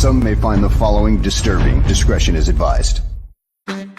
Some may find the following disturbing. Discretion is advised. The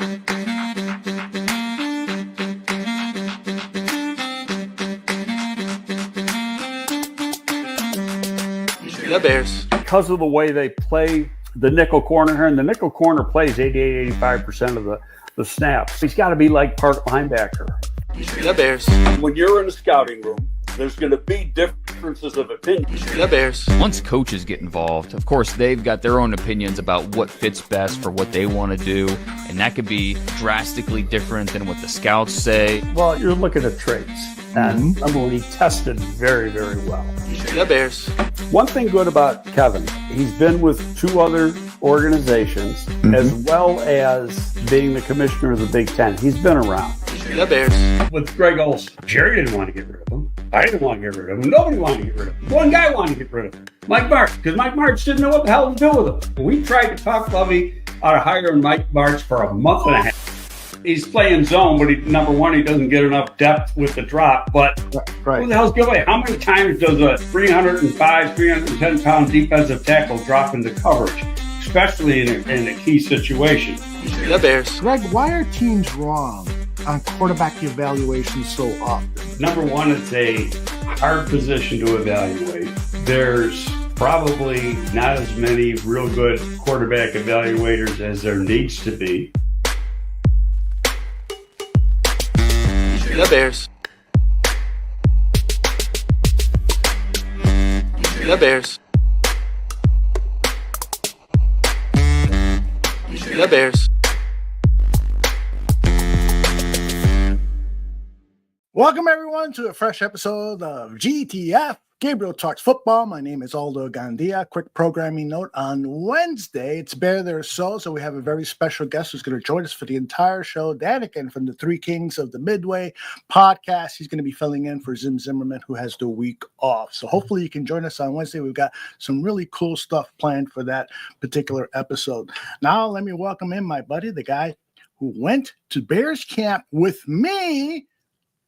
Bears. Because of the way they play the nickel corner here, and the nickel corner plays 88, 85% of the snaps. He's got to be like part linebacker. The Bears. When you're in a scouting room, there's going to be differences of opinion. The Bears. Once coaches get involved, of course, they've got their own opinions about what fits best for what they want to do, and that could be drastically different than what the scouts say. Well, you're looking at traits, and number one, he tested very, very well. The Bears. One thing good about Kevin, he's been with two other organizations, as well as being the commissioner of the Big Ten. He's been around. The Bears. With Greg Olson, Jerry didn't want to get rid of him. I didn't want to get rid of him. Nobody wanted to get rid of him. One guy wanted to get rid of him. Mike Martz, because Mike Martz didn't know what the hell to do with him. We tried to talk Lovey out of hiring Mike Martz for a month and a half. He's playing zone, but number one, he doesn't get enough depth with the drop. But who the hell's giving? How many times does a 305, 310-pound defensive tackle drop into coverage, especially in a key situation? The Bears. Greg, why are teams wrong on quarterback evaluations so often? Number one, it's a hard position to evaluate. There's probably not as many real good quarterback evaluators as there needs to be. The Bears. The Bears. The Bears. Welcome, everyone, to a fresh episode of GTF. Gabriel Talks Football. My name is Aldo Gandia. Quick programming note. On Wednesday, it's Bear Their Soul, so we have a very special guest who's going to join us for the entire show. Daniken from the Three Kings of the Midway podcast. He's going to be filling in for Zim Zimmerman, who has the week off. So hopefully you can join us on Wednesday. We've got some really cool stuff planned for that particular episode. Now let me welcome in my buddy, the guy who went to Bears camp with me,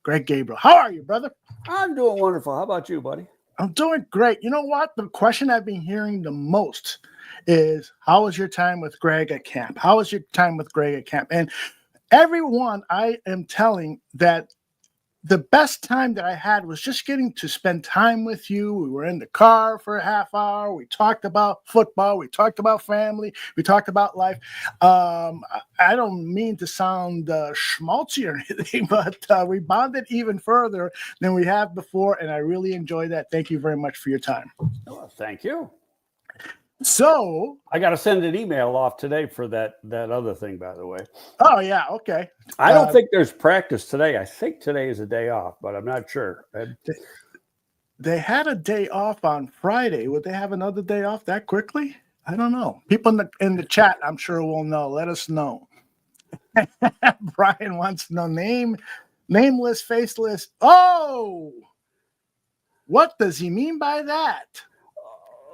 Greg Gabriel. How are you, brother? I'm doing wonderful. How about you, buddy? I'm doing great. You know what? The question I've been hearing the most is, how was your time with Greg at camp? How was your time with Greg at camp? And everyone I am telling that the best time that I had was just getting to spend time with you. We were in the car for a half hour. We talked about football. We talked about family. We talked about life. I don't mean to sound schmaltzy or anything, but we bonded even further than we have before, and I really enjoyed that. Thank you very much for your time. Well, thank you. So I got to send an email off today for that other thing, by the way. Oh, yeah. Okay. I don't think there's practice today. I think today is a day off, but I'm not sure. They had a day off on Friday. Would they have another day off that quickly? I don't know. People in the chat, I'm sure, will know. Let us know. Brian wants to know nameless, faceless. Oh, what does he mean by that?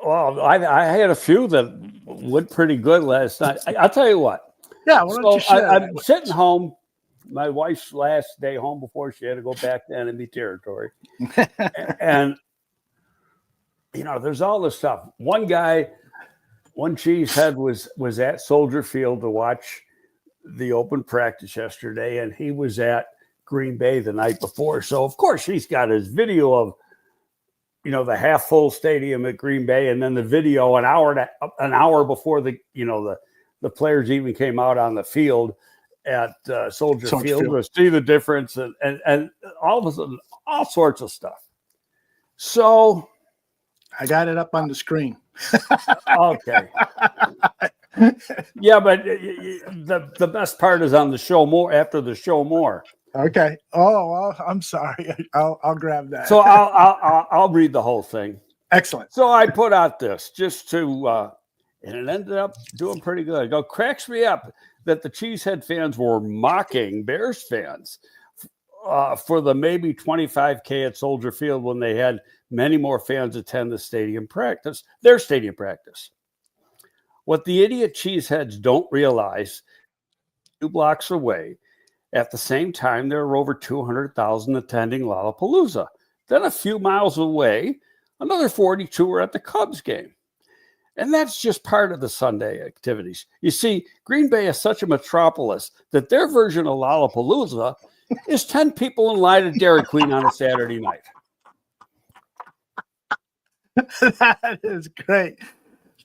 Well, I had a few that went pretty good last night. I'll tell you what. Yeah, why don't you share I'm sitting home, my wife's last day home before she had to go back to enemy territory. And, there's all this stuff. One cheesehead was at Soldier Field to watch the open practice yesterday, and he was at Green Bay the night before. So, of course, he's got his video of the half full stadium at Green Bay, and then the video an hour before the players even came out on the field at Soldier Field to see the difference and all of a sudden, all sorts of stuff. So I got it up on the screen. Okay. Yeah, but the best part is on the show more after the show more. Okay. Oh, well, I'm sorry. I'll grab that. So I'll read the whole thing. Excellent. So I put out this just to, and it ended up doing pretty good. It cracks me up that the Cheesehead fans were mocking Bears fans for the maybe 25K at Soldier Field when they had many more fans attend their stadium practice. What the idiot Cheeseheads don't realize, 2 blocks away, at the same time, there are over 200,000 attending Lollapalooza. Then a few miles away, another 42 were at the Cubs game. And that's just part of the Sunday activities. You see, Green Bay is such a metropolis that their version of Lollapalooza is 10 people in line at Dairy Queen on a Saturday night. That is great.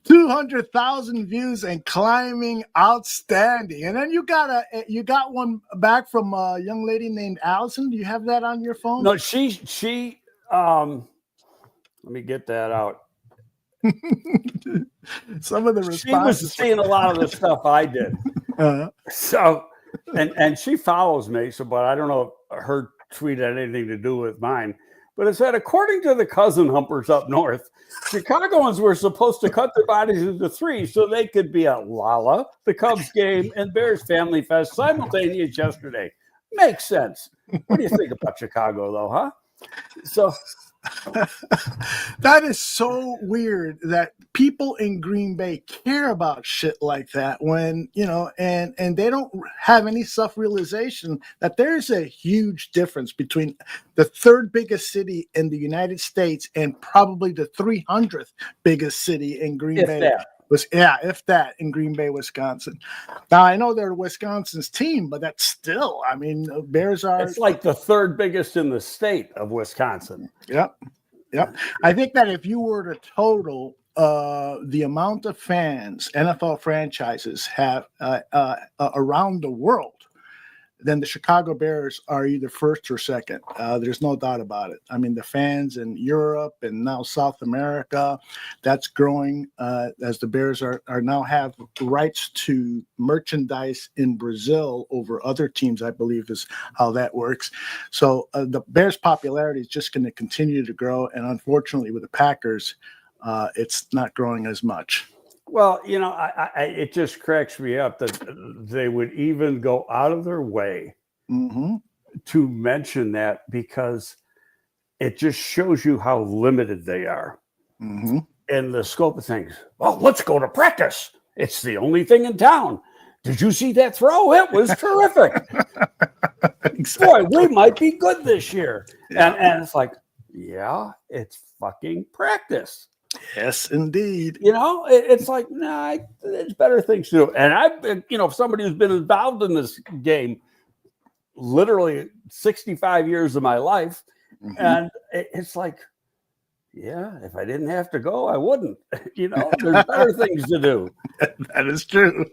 200,000 views and climbing, outstanding. And then you got one back from a young lady named Allison. Do you have that on your phone? No, she let me get that out. Some of the She responses. was seeing a lot of the stuff I did. So, and she follows me, but I don't know if her tweet had anything to do with mine. But it said, according to the cousin humpers up north, Chicagoans were supposed to cut their bodies into three so they could be at Lala, the Cubs game, and Bears Family Fest simultaneous yesterday. Makes sense. What do you think about Chicago, though, huh? So that is so weird that people in Green Bay care about shit like that when, and they don't have any self-realization that there's a huge difference between the third biggest city in the United States and probably the 300th biggest city in Green Bay. If that, in Green Bay, Wisconsin. Now, I know they're Wisconsin's team, but that's still, Bears are. It's like the third biggest in the state of Wisconsin. Yep. I think that if you were to total the amount of fans NFL franchises have around the world, then the Chicago Bears are either first or second. There's no doubt about it. The fans in Europe and now South America, that's growing as the Bears are now have rights to merchandise in Brazil over other teams, I believe is how that works. So the Bears' popularity is just going to continue to grow. And unfortunately with the Packers, it's not growing as much. Well, it just cracks me up that they would even go out of their way to mention that, because it just shows you how limited they are in the scope of things. Well, let's go to practice. It's the only thing in town. Did you see that throw? It was terrific. Exactly. Boy, we might be good this year. Yeah. And it's like, yeah, it's fucking practice. Yes, indeed. It's like, nah, there's better things to do. And I've been, somebody who's been involved in this game literally 65 years of my life. And it's like, yeah, if I didn't have to go, I wouldn't. There's better things to do. That is true.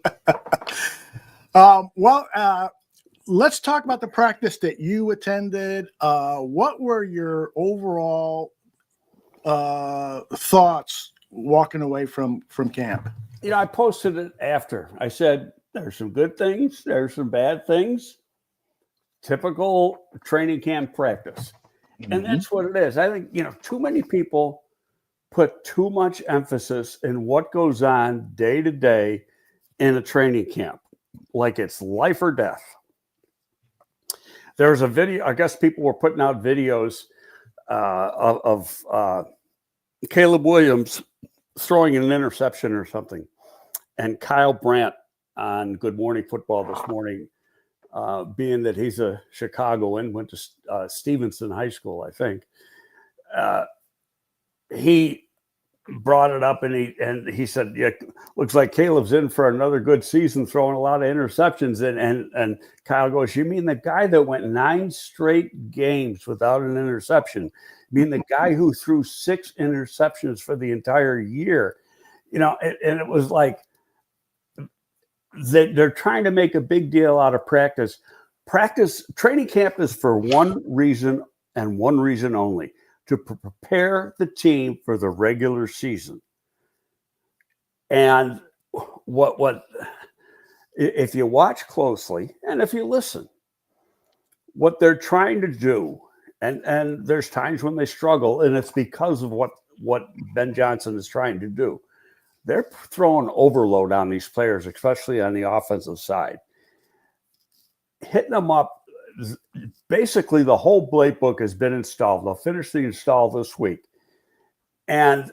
Let's talk about the practice that you attended. What were your overall thoughts walking away from camp? I posted it after. I said, there's some good things, there's some bad things. Typical training camp practice. And that's what it is. I think, too many people put too much emphasis in what goes on day to day in a training camp, like it's life or death. There's a video, I guess people were putting out videos of Caleb Williams throwing an interception or something, and Kyle Brandt on Good Morning Football this morning, being that he's a Chicagoan, went to Stevenson High School, I think. He brought it up and he said, yeah, looks like Caleb's in for another good season, throwing a lot of interceptions. And Kyle goes, you mean the guy that went 9 straight games without an interception? You mean the guy who threw 6 interceptions for the entire year? And it was like, they're trying to make a big deal out of practice. Training camp is for one reason and one reason only: to prepare the team for the regular season. And what if you watch closely and if you listen, what they're trying to do, and there's times when they struggle, and it's because of what Ben Johnson is trying to do. They're throwing overload on these players, especially on the offensive side. Hitting them up. Basically, the whole playbook has been installed. They'll finish the install this week. And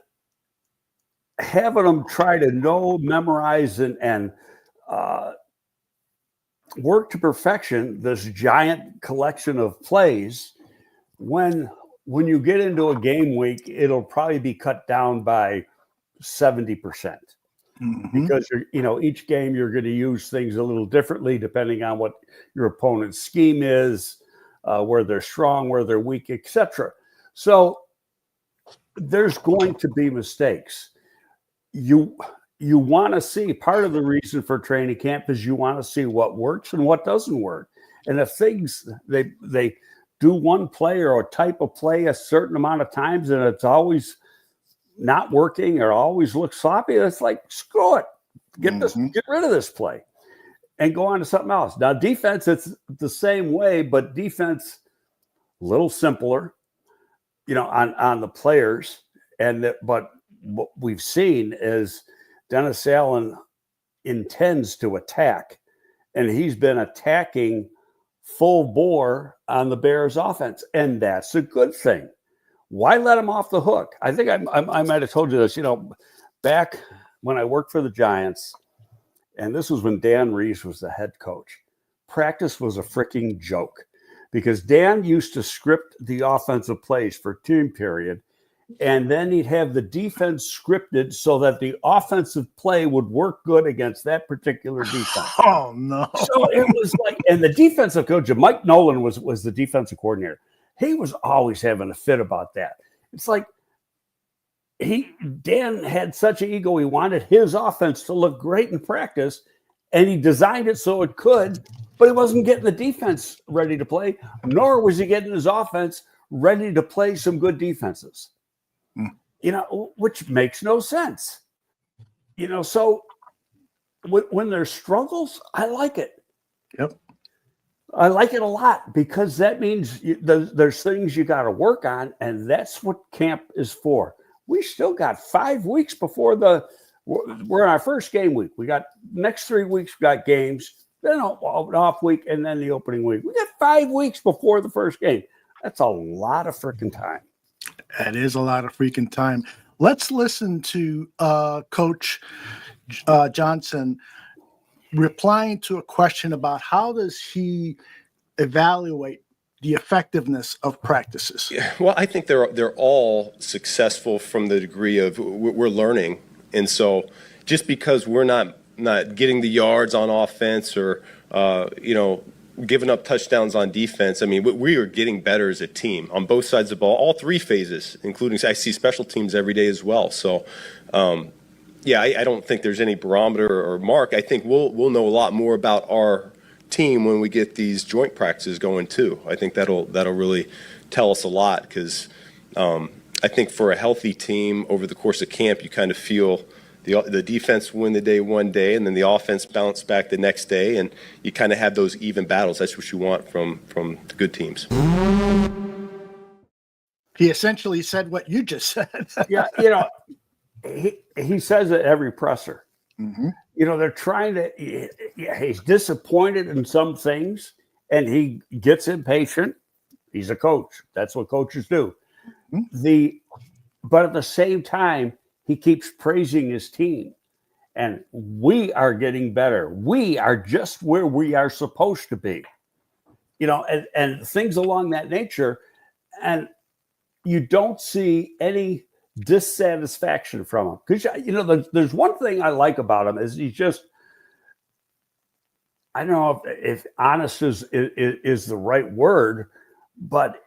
having them try to memorize, and work to perfection this giant collection of plays, when you get into a game week, it'll probably be cut down by 70%. Because each game you're going to use things a little differently depending on what your opponent's scheme is, where they're strong, where they're weak, etc. So there's going to be mistakes. You want to see, part of the reason for training camp is you want to see what works and what doesn't work. And if things they do one play or a type of play a certain amount of times and it's always not working or always looks sloppy, it's like, screw it. Get rid of this play and go on to something else. Now, defense, it's the same way, but defense, a little simpler, on the players. But what we've seen is Dennis Allen intends to attack, and he's been attacking full bore on the Bears offense, and that's a good thing. Why let him off the hook? I think I might have told you this, back when I worked for the Giants, and this was when Dan Reeves was the head coach. Practice was a freaking joke because Dan used to script the offensive plays for team period, and then he'd have the defense scripted so that the offensive play would work good against that particular defense. Oh, no. So it was like, and the defensive coach, Mike Nolan was the defensive coordinator. He was always having a fit about that. It's like Dan had such an ego. He wanted his offense to look great in practice, and he designed it so it could, but he wasn't getting the defense ready to play, nor was he getting his offense ready to play some good defenses. Which makes no sense. So when there's struggles, I like it. Yep. I like it a lot because that means there's things you got to work on, and that's what camp is for. We still got 5 weeks before we're in our first game week. We got next 3 weeks, we got games, then an off week, and then the opening week. We got 5 weeks before the first game. That's a lot of freaking time. That is a lot of freaking time. Let's listen to Coach Johnson replying to a question about how does he evaluate the effectiveness of practices. Yeah, well, I think they're all successful from the degree of we're learning, and so just because we're not getting the yards on offense or giving up touchdowns on defense. I mean, we are getting better as a team on both sides of the ball, all three phases, including I see special teams every day as well. So, I don't think there's any barometer or mark. I think we'll know a lot more about our team when we get these joint practices going too. I think that'll really tell us a lot because I think for a healthy team over the course of camp, you kind of feel the defense win the day one day, and then the offense bounce back the next day, and you kind of have those even battles. That's what you want from the good teams. He essentially said what you just said. Yeah, he says it every presser. Mm-hmm. They're trying to. He's disappointed in some things, and he gets impatient. He's a coach. That's what coaches do. Mm-hmm. But at the same time, he keeps praising his team, and we are getting better. We are just where we are supposed to be, and things along that nature. And you don't see any dissatisfaction from him because, there's one thing I like about him is he's just, I don't know if honest is the right word, but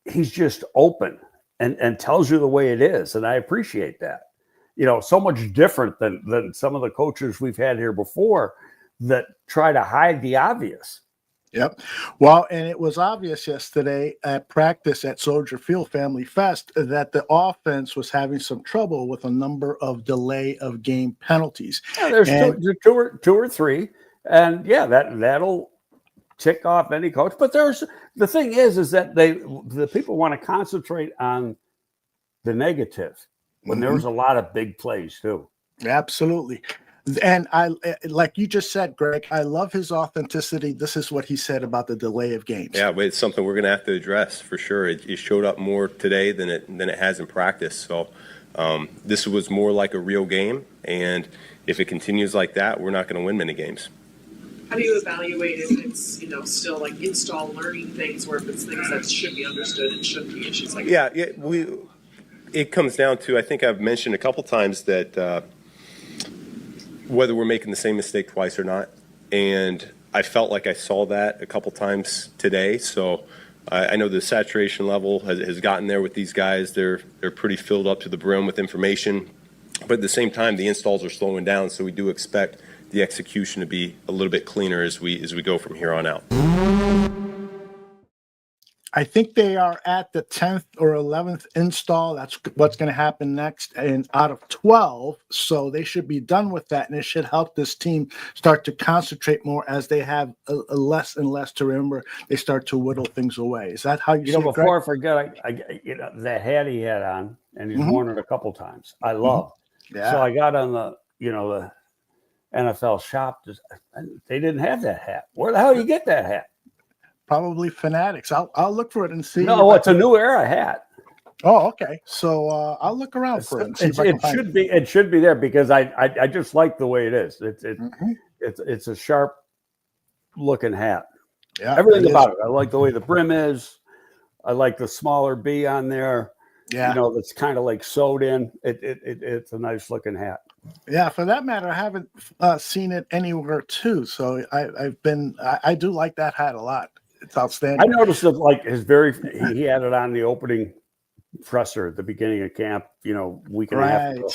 he's just open. And tells you the way it is. And I appreciate that. So much different than some of the coaches we've had here before that try to hide the obvious. Yep. Well, and it was obvious yesterday at practice at Soldier Field Family Fest that the offense was having some trouble with a number of delay of game penalties. Yeah, there's two or three. And that'll tick off any coach, but the thing is that the people want to concentrate on the negative when there's a lot of big plays too. Absolutely. And I, like you just said, Greg, I love his authenticity. This is what he said about the delay of games. Yeah, but it's something we're going to have to address for sure. It showed up more today than it has in practice. So this was more like a real game, and if it continues like that, we're not going to win many games. How do you evaluate if it's, still like install learning things or if it's things that should be understood and shouldn't be issues like that? Yeah, it comes down to, I think I've mentioned a couple times that whether we're making the same mistake twice or not. And I felt like I saw that a couple times today. So I know the saturation level has gotten there with these guys. They're pretty filled up to the brim with information. But at the same time, the installs are slowing down. So we do expect the execution to be a little bit cleaner as we go from here on out. I think they are at the 10th or 11th install. That's what's going to happen next, and out of 12. So they should be done with that, and it should help this team start to concentrate more as they have a less and less to remember. They start to whittle things away. Is that how you see it, Before Greg? I forget, that hat he had on, and he's worn it a couple times. I love. Yeah. So I got on the NFL shop. They didn't have that hat. Where the hell you get that hat? Probably Fanatics. I'll look for it and see. No, it's a New Era hat. Oh, okay. So I'll look around for it. And see if I can find it. It should be there because I just like the way it is. It's a sharp looking hat. Yeah, everything about it. I like the way the brim is. I like the smaller B on there. Yeah, that's kind of like sewed in. It's a nice looking hat. Yeah, for that matter, I haven't seen it anywhere too. So I do like that hat a lot. It's outstanding. I noticed that he had it on the opening presser at the beginning of camp, week and a half ago.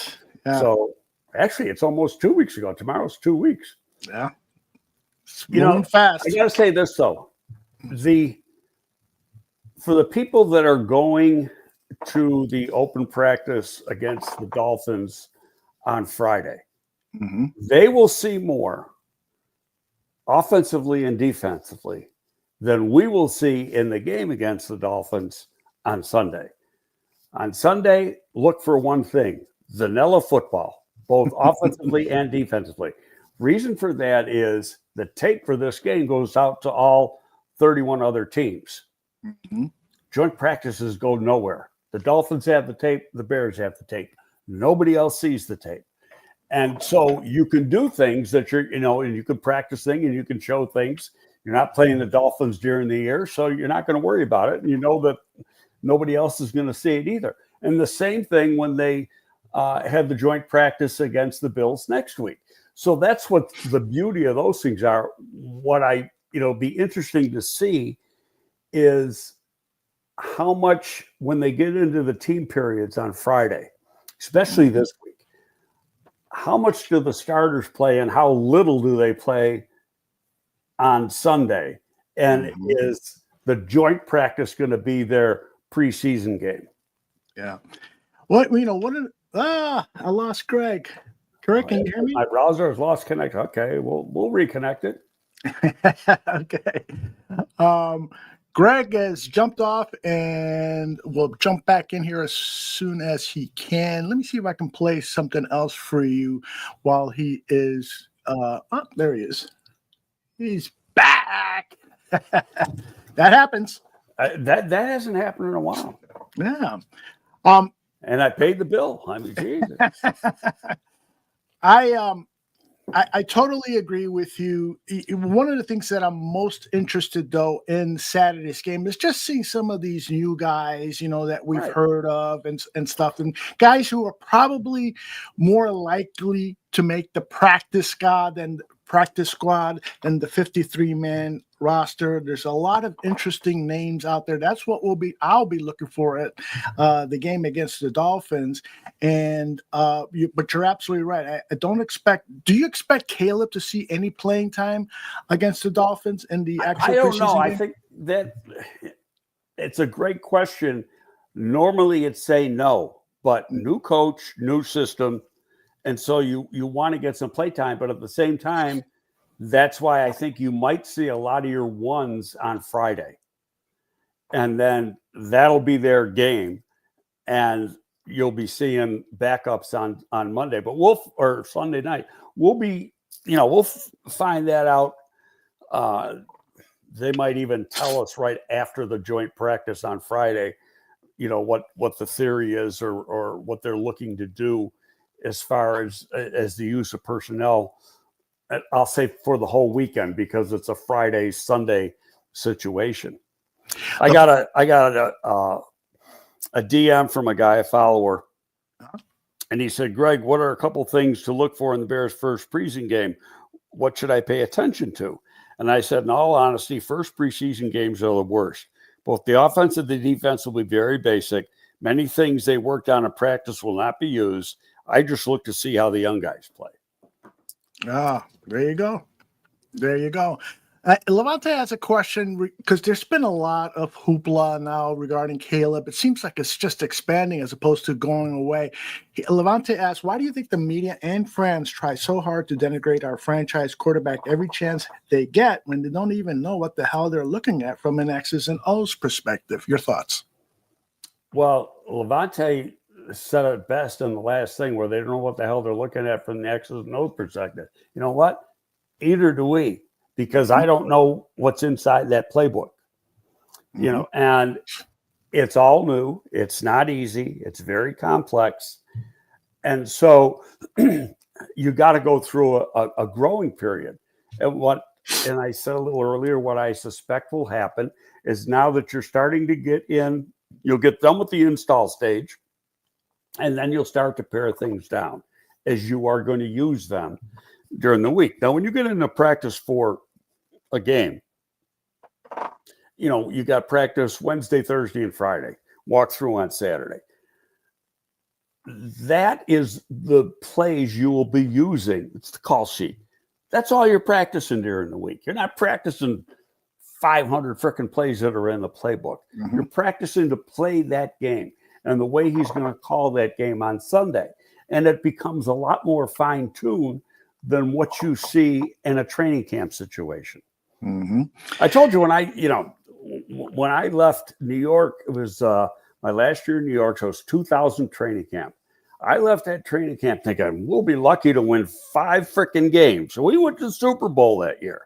Yeah. So actually it's almost 2 weeks ago. Tomorrow's 2 weeks. Yeah. It's moving fast. I gotta say this though. For the people that are going to the open practice against the Dolphins on Friday, they will see more offensively and defensively than we will see in the game against the Dolphins on Sunday. On Sunday, look for one thing: vanilla football, both offensively and defensively. Reason for that is the tape for this game goes out to all 31 other teams. Joint practices go nowhere. The Dolphins have the tape. The Bears have the tape. Nobody else sees the tape. And so you can do things that and you can practice things and you can show things. You're not playing the Dolphins during the year, so you're not going to worry about it. And you know that nobody else is going to see it either. And the same thing when they have the joint practice against the Bills next week. So that's what the beauty of those things are. What be interesting to see is how much, when they get into the team periods on Friday, especially this week, how much do the starters play and how little do they play on Sunday? And is the joint practice going to be their preseason game? Yeah. I lost Greg. Greg, can you hear me? My browser has lost connection. Okay, we'll reconnect it. Okay. Greg has jumped off and will jump back in here as soon as he can. Let me see if I can play something else for you while he is there he is. He's back. That happens. That hasn't happened in a while. Yeah. And I paid the bill. I mean, Jesus. I totally agree with you. One of the things that I'm most interested, though, in Saturday's game is just seeing some of these new guys, that we've heard of and stuff, and guys who are probably more likely to make the practice squad than the 53-man roster. There's a lot of interesting names out there. That's what I'll be looking for at the game against the Dolphins. And but you're absolutely right. Do you expect Caleb to see any playing time against the Dolphins in the actual preseason game? I think that it's a great question. Normally it'd say no, but new coach, new system. And so you want to get some play time, but at the same time, that's why I think you might see a lot of your ones on Friday. And then that'll be their game. And you'll be seeing backups on Monday, or Sunday night. We'll find that out. They might even tell us right after the joint practice on Friday, what the theory is or what they're looking to do as far as the use of personnel. I'll say for the whole weekend, because it's a Friday, Sunday situation. I got a DM from a guy, a follower, and he said, Greg, what are a couple things to look for in the Bears' first preseason game? What should I pay attention to? And I said, in all honesty, first preseason games are the worst. Both the offense and the defense will be very basic. Many things they worked on in practice will not be used. I just look to see how the young guys play. There you go. There you go. Levante has a question because there's been a lot of hoopla now regarding Caleb. It seems like it's just expanding as opposed to going away. Levante asks, why do you think the media and fans try so hard to denigrate our franchise quarterback every chance they get when they don't even know what the hell they're looking at from an X's and O's perspective? Your thoughts? Well, Levante said it best in the last thing where they don't know what the hell they're looking at from the X's and O's perspective. You know what? Either do we. Because I don't know what's inside that playbook, you know, and it's all new. It's not easy. It's very complex. And so you got to go through a growing period. And I said a little earlier, what I suspect will happen is now that you're starting to get in, you'll get done with the install stage, and then you'll start to pare things down as you are going to use them during the week. Now, when you get into practice for a game, you know, you got practice Wednesday, Thursday, and Friday, walk through on Saturday. That is the plays you will be using. It's the call sheet. That's all you're practicing during the week. You're not practicing 500 freaking plays that are in the playbook. You're practicing to play that game and the way he's going to call that game on Sunday. And it becomes a lot more fine-tuned than what you see in a training camp situation. I told you when I left New York, it was my last year in New York, so it was 2000 training camp. I left that training camp thinking we'll be lucky to win 5 freaking games. So we went to the Super Bowl that year.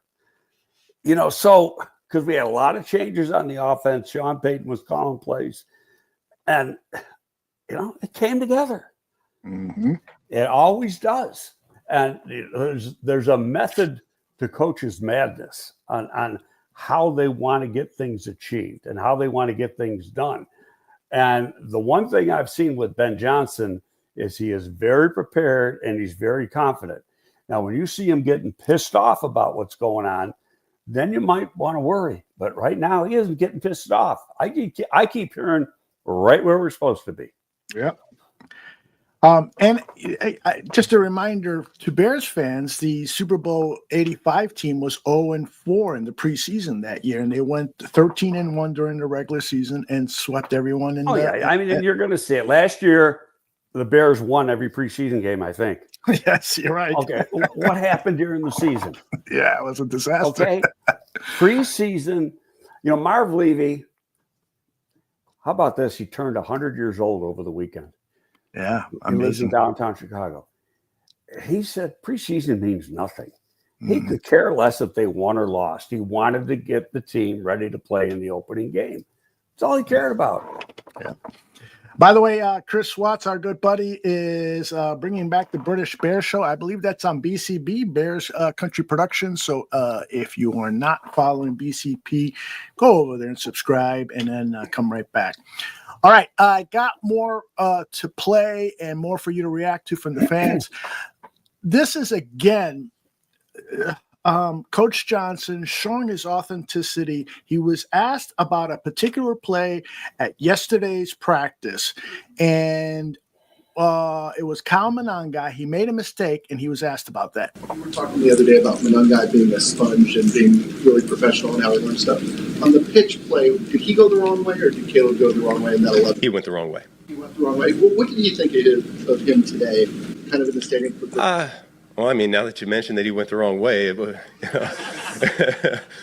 You know, so because we had a lot of changes on the offense, Sean Payton was calling plays, and you know, it came together. It always does. And there's a method to coaches' madness on how they want to get things achieved and how they want to get things done. And the one thing I've seen with Ben Johnson is he is very prepared and he's very confident. Now, when you see him getting pissed off about what's going on, then you might want to worry. But right now, he isn't getting pissed off. I keep hearing right where we're supposed to be. Yeah. And just a reminder to Bears fans, the Super Bowl 85 team was 0-4 in the preseason that year, and they went 13-1 during the regular season and swept everyone in. And you're going to see it. Last year, the Bears won every preseason game, I think. Yes, you're right. Okay, what happened during the season? Yeah, it was a disaster. Okay, preseason, you know, Marv Levy, how about this? He turned 100 years old over the weekend. Yeah, he lives in downtown Chicago. He said preseason means nothing. He could care less if they won or lost. He wanted to get the team ready to play in the opening game. That's all he cared about. Yeah. By the way, Chris Watts, our good buddy, is bringing back the British Bears show. I believe that's on BCB, Bears Country Productions. So if you are not following BCP, go over there and subscribe and then come right back. All right, I got more to play and more for you to react to from the fans. This is, again, Coach Johnson showing his authenticity. He was asked about a particular play at yesterday's practice, and it was Kyle Monangai. He made a mistake, and he was asked about that. We were talking the other day about Monangai being a sponge and being really professional and how he learns stuff. On the pitch play, did he go the wrong way, or did Caleb go the wrong way in that 11? He went the wrong way. He went the wrong way. Well, what did you think of him today, kind of in the stadium? Well, I mean, now that you mentioned that he went the wrong way, a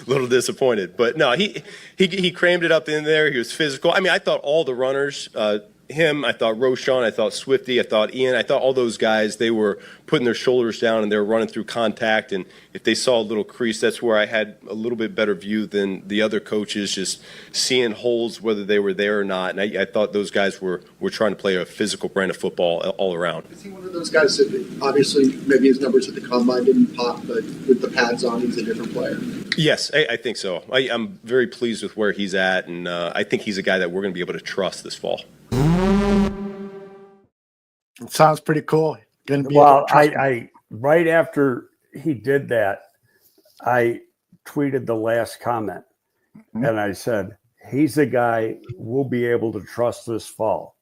little disappointed. But no, he crammed it up in there. He was physical. I mean, I thought all the runners, him, I thought Roshan, I thought Swifty, I thought Ian, I thought all those guys, they were putting their shoulders down and they were running through contact. And if they saw a little crease, that's where I had a little bit better view than the other coaches, just seeing holes, whether they were there or not. And I thought those guys were trying to play a physical brand of football all around. Is he one of those guys that obviously maybe his numbers at the combine didn't pop, but with the pads on, he's a different player? Yes, I think so. I'm very pleased with where he's at, and I think he's a guy that we're going to be able to trust this fall. Sounds pretty cool. Going to be Well, trust me. I right after he did that, I tweeted the last comment, and I said, "He's a guy we'll be able to trust this fall."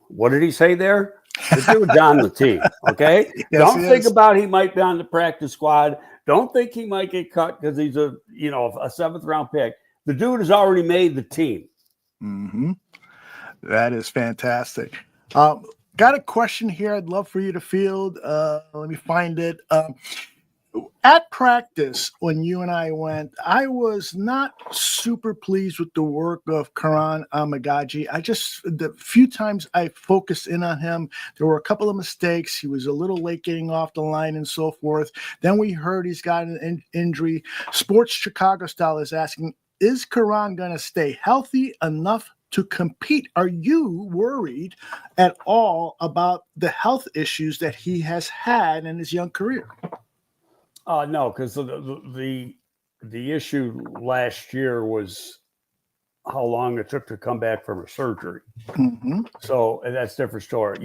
What did he say there? The dude's on the team. Okay, Yes, don't he think is. about he might be on the practice squad. Don't think he might get cut because he's a 7th round pick. The dude has already made the team. Mm-hmm. That is fantastic. Got a question here I'd love for you to field. Let me find it. At practice, when you and I went, I was not super pleased with the work of Karan Amagaji. The few times I focused in on him, there were a couple of mistakes. He was a little late getting off the line and so forth. Then we heard he's got an injury. Sports Chicago Style is asking, is Karan going to stay healthy enough to compete? Are you worried at all about the health issues that he has had in his young career? No, because the issue last year was how long it took to come back from a surgery. Mm-hmm. So that's a different story.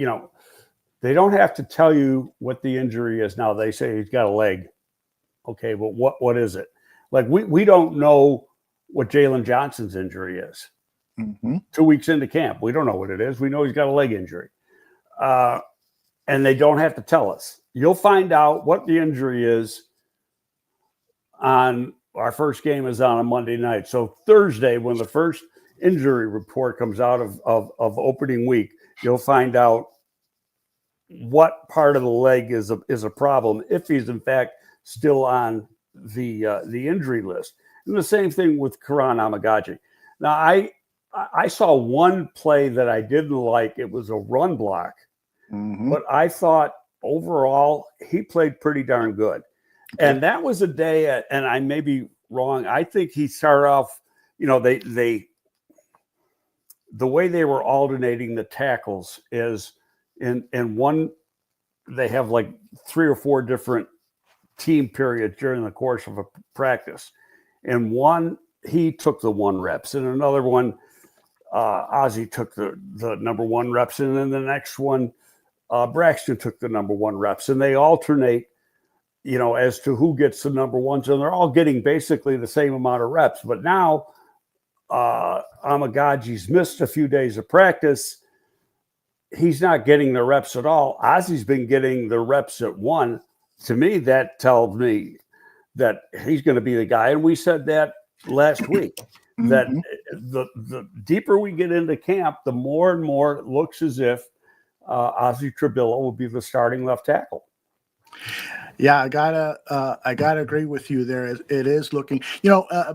They don't have to tell you what the injury is now. They say he's got a leg. Okay, but what is it? Like we don't know what Jalen Johnson's injury is. Mm-hmm. 2 weeks into camp, we don't know what it is. We know he's got a leg injury, and they don't have to tell us. You'll find out what the injury is on our first game is on a Monday night. So Thursday, when the first injury report comes out of opening week, you'll find out what part of the leg is a problem, if he's in fact still on the injury list. And the same thing with Karan Amagaji. Now, I saw one play that I didn't like. It was a run block, but I thought overall he played pretty darn good. And that was a day, and I may be wrong, I think he started off, the way they were alternating the tackles is in one, they have like 3 or 4 different team periods during the course of a practice. And one, he took the 1 reps, and another one, Ozzie took the number 1 reps, and then the next one, Braxton took the number 1 reps, and they alternate, as to who gets the number 1s, and they're all getting basically the same amount of reps. But now Amagaji's missed a few days of practice. He's not getting the reps at all. Ozzie's been getting the reps at 1. To me, that tells me that he's going to be the guy. And we said that last week, that the deeper we get into camp, the more and more it looks as if Ozzie Trebillo will be the starting left tackle. Yeah, I gotta agree with you there. It is looking,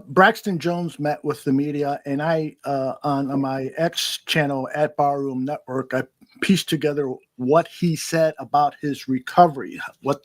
Braxton Jones met with the media, and I on my X channel at Barroom Network, I pieced together what he said about his recovery, what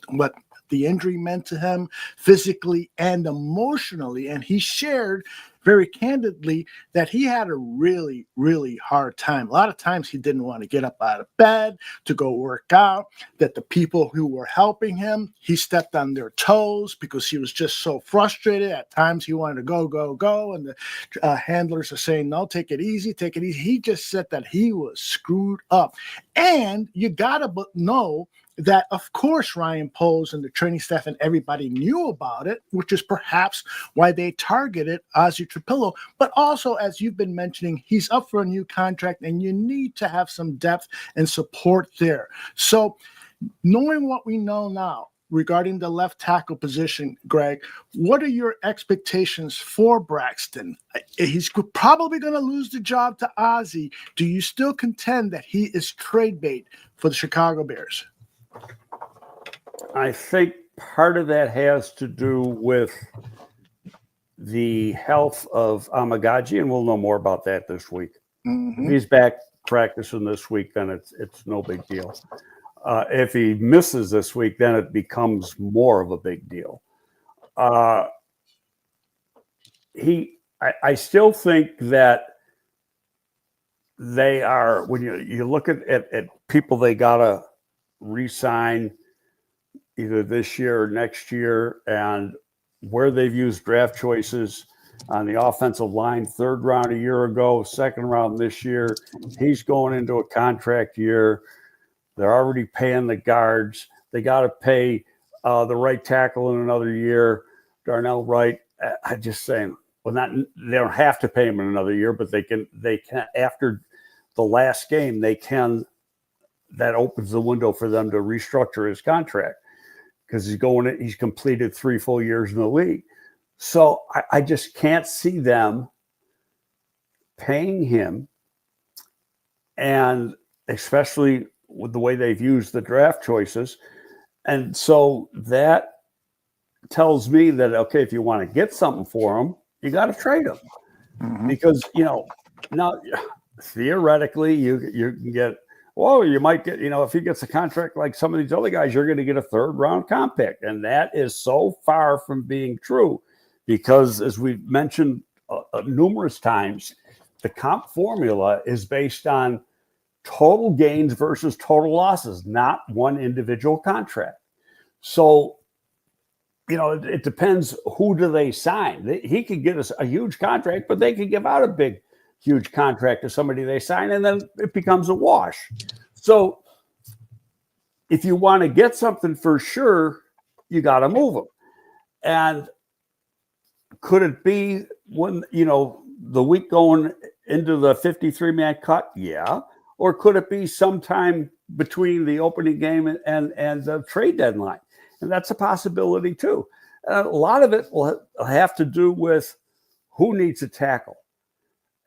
the injury meant to him physically and emotionally, and he shared very candidly that he had a really, really hard time. A lot of times he didn't want to get up out of bed to go work out, that the people who were helping him, he stepped on their toes because he was just so frustrated. At times he wanted to go, and the handlers are saying, no, take it easy. He just said that he was screwed up. And you got to know that, of course, Ryan Poles and the training staff and everybody knew about it, which is perhaps why they targeted Ozzie Trebillo. But also, as you've been mentioning, he's up for a new contract, and you need to have some depth and support there. So knowing what we know now regarding the left tackle position, Greg, what are your expectations for Braxton? He's probably going to lose the job to Ozzie. Do you still contend that he is trade bait for the Chicago Bears? I think part of that has to do with the health of Amagaji, and we'll know more about that this week. If he's back practicing this week, then it's no big deal. If he misses this week, then it becomes more of a big deal. I still think that they are, when you look at people they gotta re-sign either this year or next year, and where they've used draft choices on the offensive line, 3rd round a year ago, 2nd round this year. He's going into a contract year. They're already paying the guards. They got to pay the right tackle in another year, Darnell Wright. I just saying, well, they don't have to pay him in another year, but they can after the last game, they can. That opens the window for them to restructure his contract because he's completed 3 full years in the league. So I just can't see them paying him, and especially with the way they've used the draft choices. And so that tells me that, okay, if you want to get something for him, you got to trade him. Mm-hmm. Because, now theoretically you can get, you might get, if he gets a contract like some of these other guys, you're going to get a 3rd round comp pick. And that is so far from being true because, as we've mentioned numerous times, the comp formula is based on total gains versus total losses, not one individual contract. So, it depends who do they sign. He could get us a huge contract, but they could give out a big, huge contract to somebody they sign, and then it becomes a wash. So if you want to get something for sure, you got to move them. And could it be when, the week going into the 53-man cut? Yeah. Or could it be sometime between the opening game and the trade deadline? And that's a possibility too. A lot of it will have to do with who needs a tackle.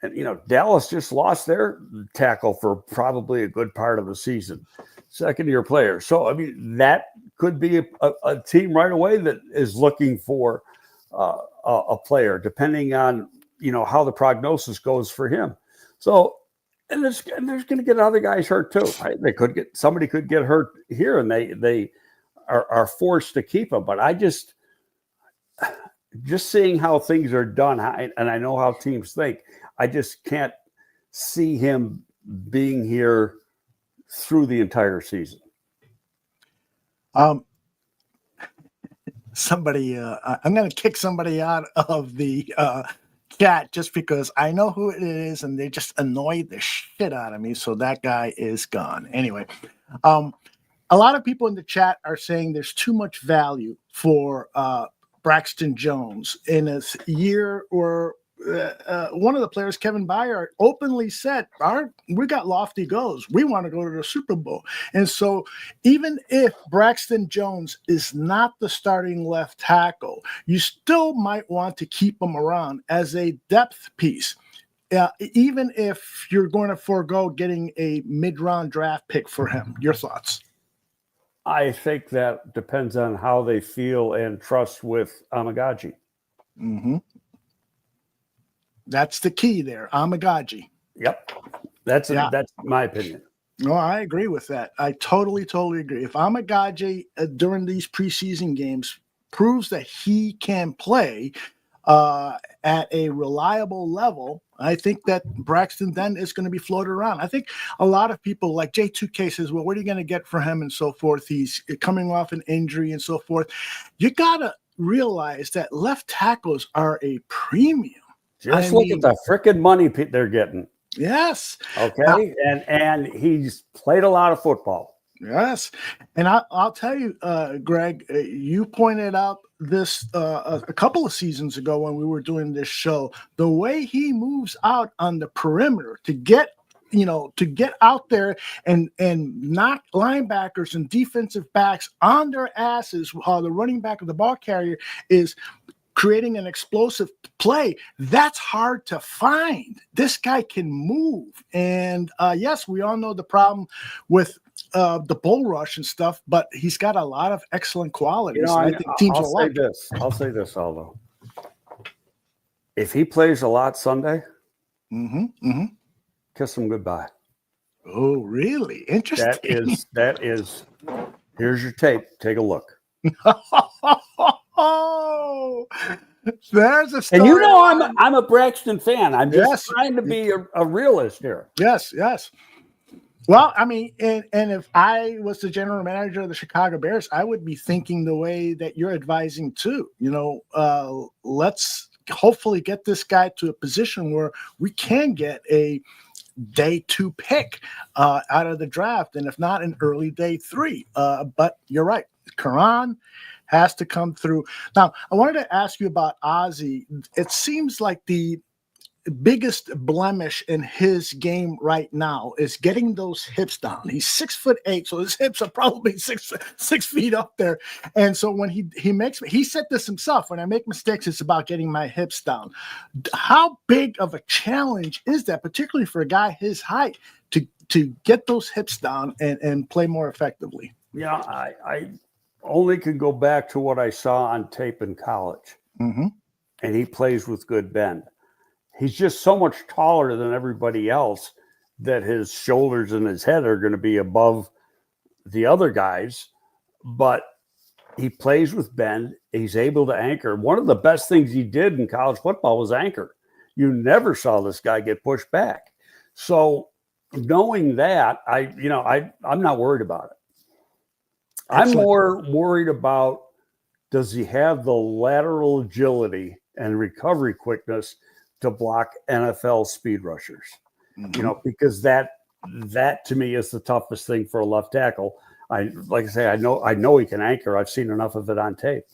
And, Dallas just lost their tackle for probably a good part of the season, second-year player. So, I mean, that could be a team right away that is looking for a player, depending on, how the prognosis goes for him. So, and there's going to get other guys hurt too. Right? Somebody could get hurt here, and they are forced to keep him. But I just seeing how things are done, and I know how teams think, I just can't see him being here through the entire season. Somebody, I'm going to kick somebody out of the chat just because I know who it is, and they just annoyed the shit out of me. So that guy is gone. Anyway, a lot of people in the chat are saying there's too much value for Braxton Jones in a year where one of the players, Kevin Byard, openly said, we got lofty goals. We want to go to the Super Bowl. And so even if Braxton Jones is not the starting left tackle, you still might want to keep him around as a depth piece. Even if you're going to forego getting a mid-round draft pick for him. Your thoughts? I think that depends on how they feel and trust with Amagaji. Mm-hmm. That's the key there, Amagaji. Yep. That's my opinion. No, I agree with that. I totally agree. If Amagaji during these preseason games proves that he can play at a reliable level, I think that Braxton then is going to be floated around. I think a lot of people like J2K says, well, what are you going to get for him and so forth? He's coming off an injury and so forth. You got to realize that left tackles are a premium. Just look at the freaking money they're getting. Yes. Okay. And he's played a lot of football. Yes. And I'll tell you, Greg, you pointed out this a couple of seasons ago when we were doing this show, the way he moves out on the perimeter to get out there and knock linebackers and defensive backs on their asses while the running back of the ball carrier is creating an explosive play. That's hard to find. This guy can move. And yes, we all know the problem with the bull rush and stuff, but he's got a lot of excellent qualities. I think teams will like this. I'll say this, Aldo. If he plays a lot Sunday, kiss him goodbye. Oh, really? Interesting. That is. Here's your tape. Take a look. Oh, there's a story. And I'm a Braxton fan. I'm just trying to be a realist here. Yes. Well, I mean, and if I was the general manager of the Chicago Bears, I would be thinking the way that you're advising too. Let's hopefully get this guy to a position where we can get a day 2 pick out of the draft, and if not, an early day 3. But you're right, Karan has to come through. Now, I wanted to ask you about Ozzie. It seems like the biggest blemish in his game right now is getting those hips down. He's 6'8", so his hips are probably six feet up there. And so when he said this himself, when I make mistakes, it's about getting my hips down. How big of a challenge is that, particularly for a guy his height, to get those hips down and play more effectively? Yeah, I only can go back to what I saw on tape in college. Mm-hmm. And he plays with good bend. He's just so much taller than everybody else that his shoulders and his head are going to be above the other guys, but he plays with bend. He's able to anchor. One of the best things he did in college football was anchor. You never saw this guy get pushed back. So knowing that, I'm not worried about it. Excellent. I'm more worried about, does he have the lateral agility and recovery quickness to block NFL speed rushers? Mm-hmm. Because that to me is the toughest thing for a left tackle. I know he can anchor. I've seen enough of it on tape.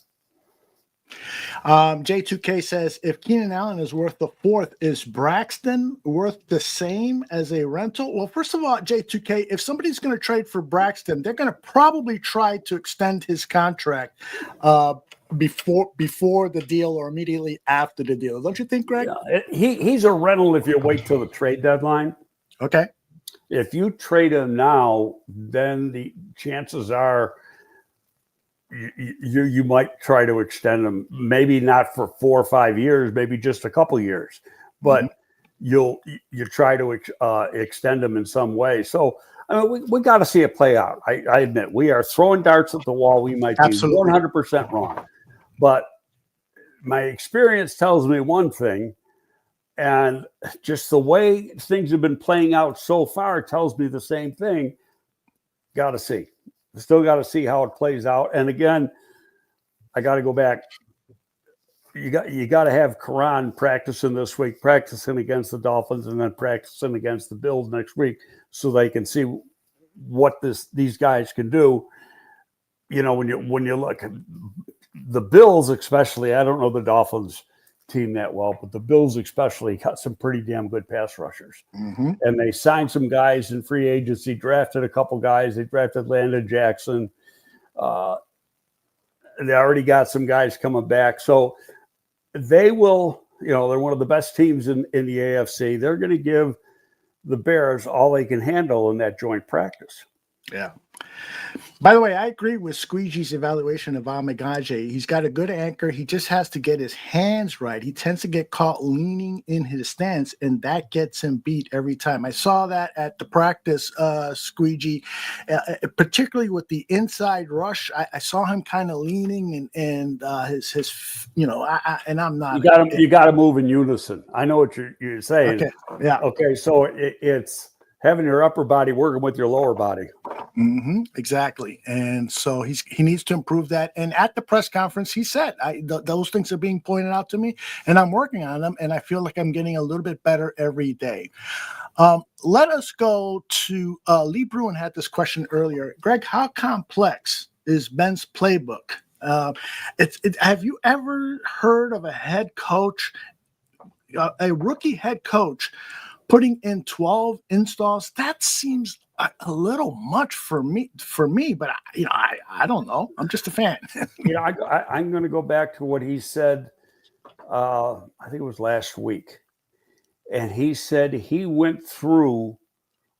J2K says, if Keenan Allen is worth the 4th, is Braxton worth the same as a rental? Well, first of all, J2K, if somebody's going to trade for Braxton, they're going to probably try to extend his contract before the deal or immediately after the deal. Don't you think, Greg? Yeah, he's a rental if you wait till the trade deadline. Okay. If you trade him now, then the chances are you might try to extend him, maybe not for 4 or 5 years, maybe just a couple years, but you try to extend him in some way. So I mean, we got to see it play out. I admit we are throwing darts at the wall. We might be 100% wrong, but my experience tells me one thing, and just the way things have been playing out so far tells me the same thing. Got to see. Still got to see how it plays out. And again, I got to go back. You got to have Karan practicing this week, practicing against the Dolphins, and then practicing against the Bills next week, so they can see what these guys can do. When you look at the Bills, especially, I don't know the Dolphins team that well, but the Bills especially got some pretty damn good pass rushers. Mm-hmm. And they signed some guys in free agency, drafted a couple guys. They drafted Landon Jackson. They already got some guys coming back. So they will, they're one of the best teams in the AFC. They're going to give the Bears all they can handle in that joint practice. Yeah. By the way, I agree with Squeegee's evaluation of Amagaje. He's got a good anchor. He just has to get his hands right. He tends to get caught leaning in his stance, and that gets him beat every time. I saw that at the practice, Squeegee, particularly with the inside rush. I saw him kind of leaning and his and I'm not. You got to move in unison. I know what you're saying. Okay. Yeah. Okay. So it's having your upper body working with your lower body. Mm-hmm, exactly. And so he needs to improve that. And at the press conference, he said, those things are being pointed out to me, and I'm working on them, and I feel like I'm getting a little bit better every day. Let us go to Lee Bruin had this question earlier. Greg, how complex is Ben's playbook? Have you ever heard of a head coach, a rookie head coach, putting in 12 installs? That seems a little much for me, but I don't know. I'm just a fan. I'm going to go back to what he said. I think it was last week, and he said he went through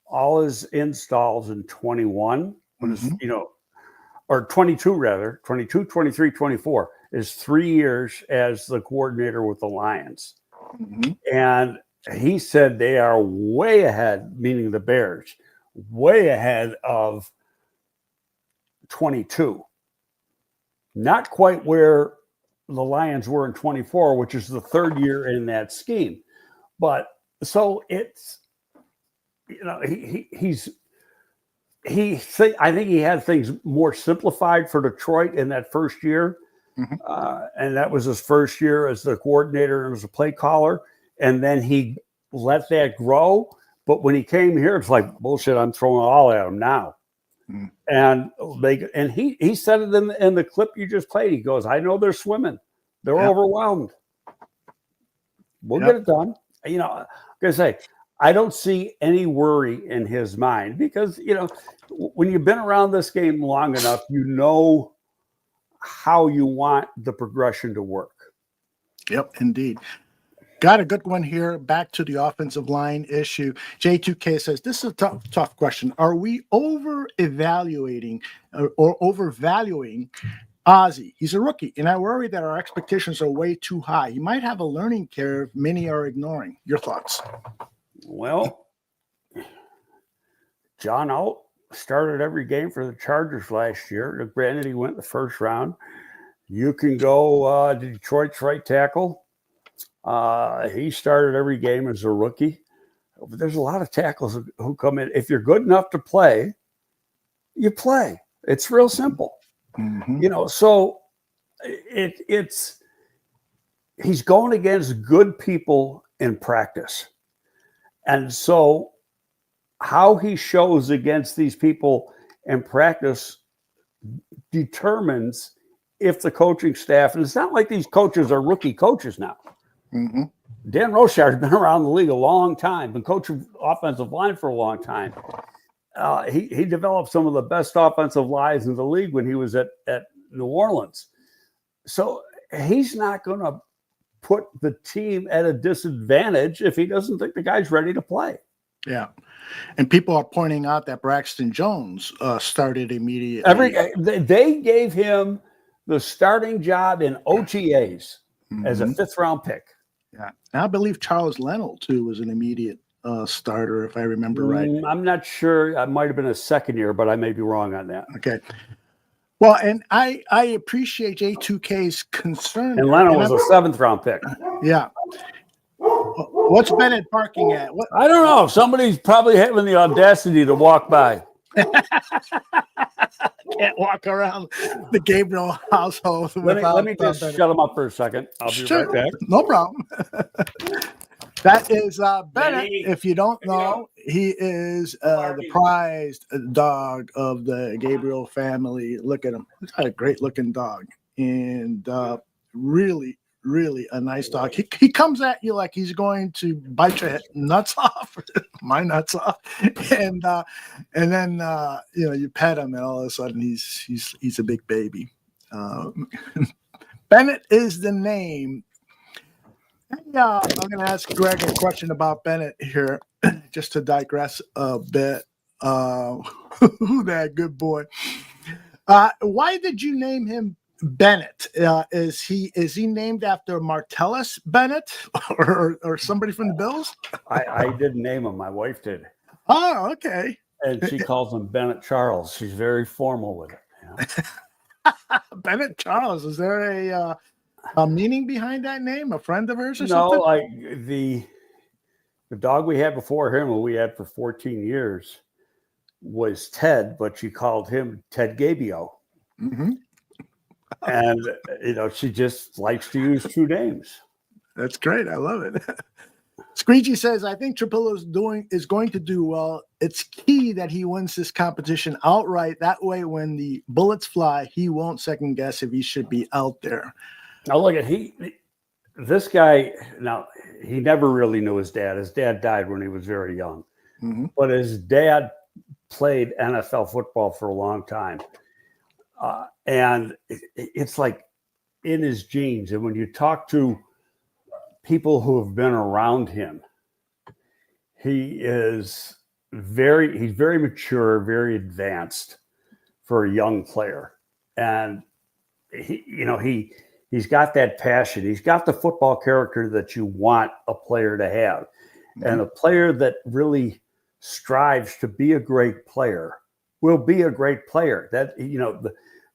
all his installs in 21, or 22 rather, 22, 23, 24 is 3 years as the coordinator with the Lions, and he said they are way ahead, meaning the Bears, way ahead of 22. Not quite where the Lions were in 24, which is the third year in that scheme. But so it's, I think he had things more simplified for Detroit in that first year. And that was his first year as the coordinator and as a play caller. And then he let that grow. But when he came here, it's like bullshit. I'm throwing it all at him now. And he said it in the clip you just played. He goes, I know they're swimming. They're overwhelmed. We'll get it done. You know, I'm going to say, I don't see any worry in his mind because, you know, when you've been around this game long enough, you know how you want the progression to work. Yep, indeed. Got a good one here. Back to the offensive line issue. J2K says, this is a tough question. Are we over-evaluating or overvaluing Ozzie? He's a rookie, and I worry that our expectations are way too high. He might have a learning curve many are ignoring. Your thoughts? Well, John Alt started every game for the Chargers last year. Granted, he went the first round. You can go Detroit's right tackle. He started every game as a rookie. But there's a lot of tackles who come in. If you're good enough to play, you play. It's real simple. You know, so it's he's going against good people in practice. And so how he shows against these people in practice determines if the coaching staff, and it's not like these coaches are rookie coaches now. Dan Rochard's been around the league a long time, been coaching offensive line for a long time. He developed some of the best offensive lines in the league when he was at New Orleans. So he's not going to put the team at a disadvantage if he doesn't think the guy's ready to play. Yeah. And people are pointing out that Braxton Jones started immediately. They gave him the starting job in OTAs as a 5th round pick. Yeah. And I believe Charles Leno, too, was an immediate starter, if I remember right. I'm not sure. I might have been a second year, but I may be wrong on that. Okay. Well, and I appreciate J2K's concern. And Leno was a 7th round pick. Yeah. What's Bennett barking at? What? I don't know. Somebody's probably having the audacity to walk by. Can't walk around the Gabriel household. Let me just shut him up for a second. I'll be right back. No problem. That is Bennett. If you don't know, he is the prized dog of the Gabriel family. Look at him. He's got a great looking dog. And really a nice dog. He comes at you like he's going to bite your nuts off, my nuts off, and then you pet him, and all of a sudden he's a big baby. Bennett is the name. I'm going to ask Greg a question about Bennett here, just to digress a bit. Who that good boy? Why did you name him Bennett? Is he named after Martellus Bennett or somebody from the Bills? I didn't name him. My wife did. Oh, okay. And she calls him Bennett Charles. She's very formal with it. Yeah. Bennett Charles. Is there a meaning behind that name? A friend of hers or something? No, the dog we had before him, who we had for 14 years, was Ted, but she called him Ted Gabriel. And, she just likes to use two names. That's great. I love it. Screechy says, I think Trapillo is going to do well. It's key that he wins this competition outright. That way, when the bullets fly, he won't second guess if he should be out there. Now, look at this guy. Now, he never really knew his dad. His dad died when he was very young. But his dad played NFL football for a long time. And it's like in his genes. And when you talk to people who have been around him, he's very mature, very advanced for a young player. And he's got that passion. He's got the football character that you want a player to have. And a player that really strives to be a great player will be a great player. That,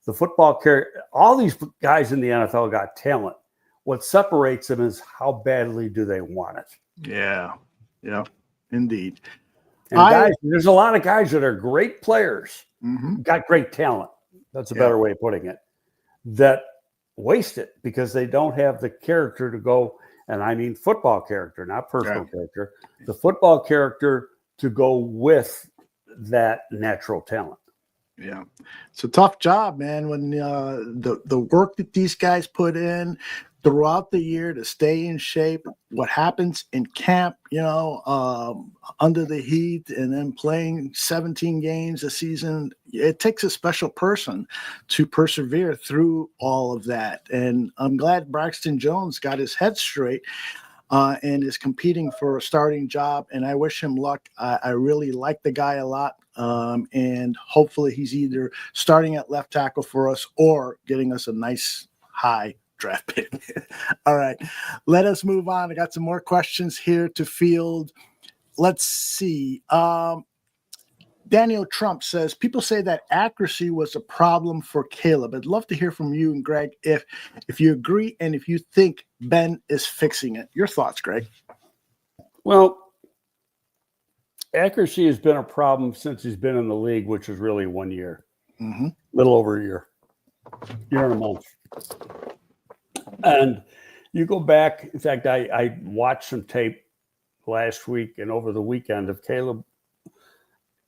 the football character, all these guys in the NFL got talent. What separates them is how badly do they want it. Yeah, indeed. And there's a lot of guys that are great players, got great talent. That's a better way of putting it. That waste it because they don't have the character to go, and I mean football character, not personal character, the football character to go with that natural talent. Yeah, it's a tough job, man. When the work that these guys put in throughout the year to stay in shape, what happens in camp, under the heat, and then playing 17 games a season, it takes a special person to persevere through all of that. And I'm glad Braxton Jones got his head straight. And is competing for a starting job, and I wish him luck. I really like the guy a lot, and hopefully he's either starting at left tackle for us or getting us a nice high draft pick. All right, let us move on. I got some more questions here to field. Let's see. Daniel Trump says, people say that accuracy was a problem for Caleb. I'd love to hear from you and Greg if you agree and if you think Ben is fixing it. Your thoughts, Greg? Well, accuracy has been a problem since he's been in the league, which is really 1 year. Mm-hmm. Little over a year and a month. And you go back, in fact, I watched some tape last week and over the weekend of Caleb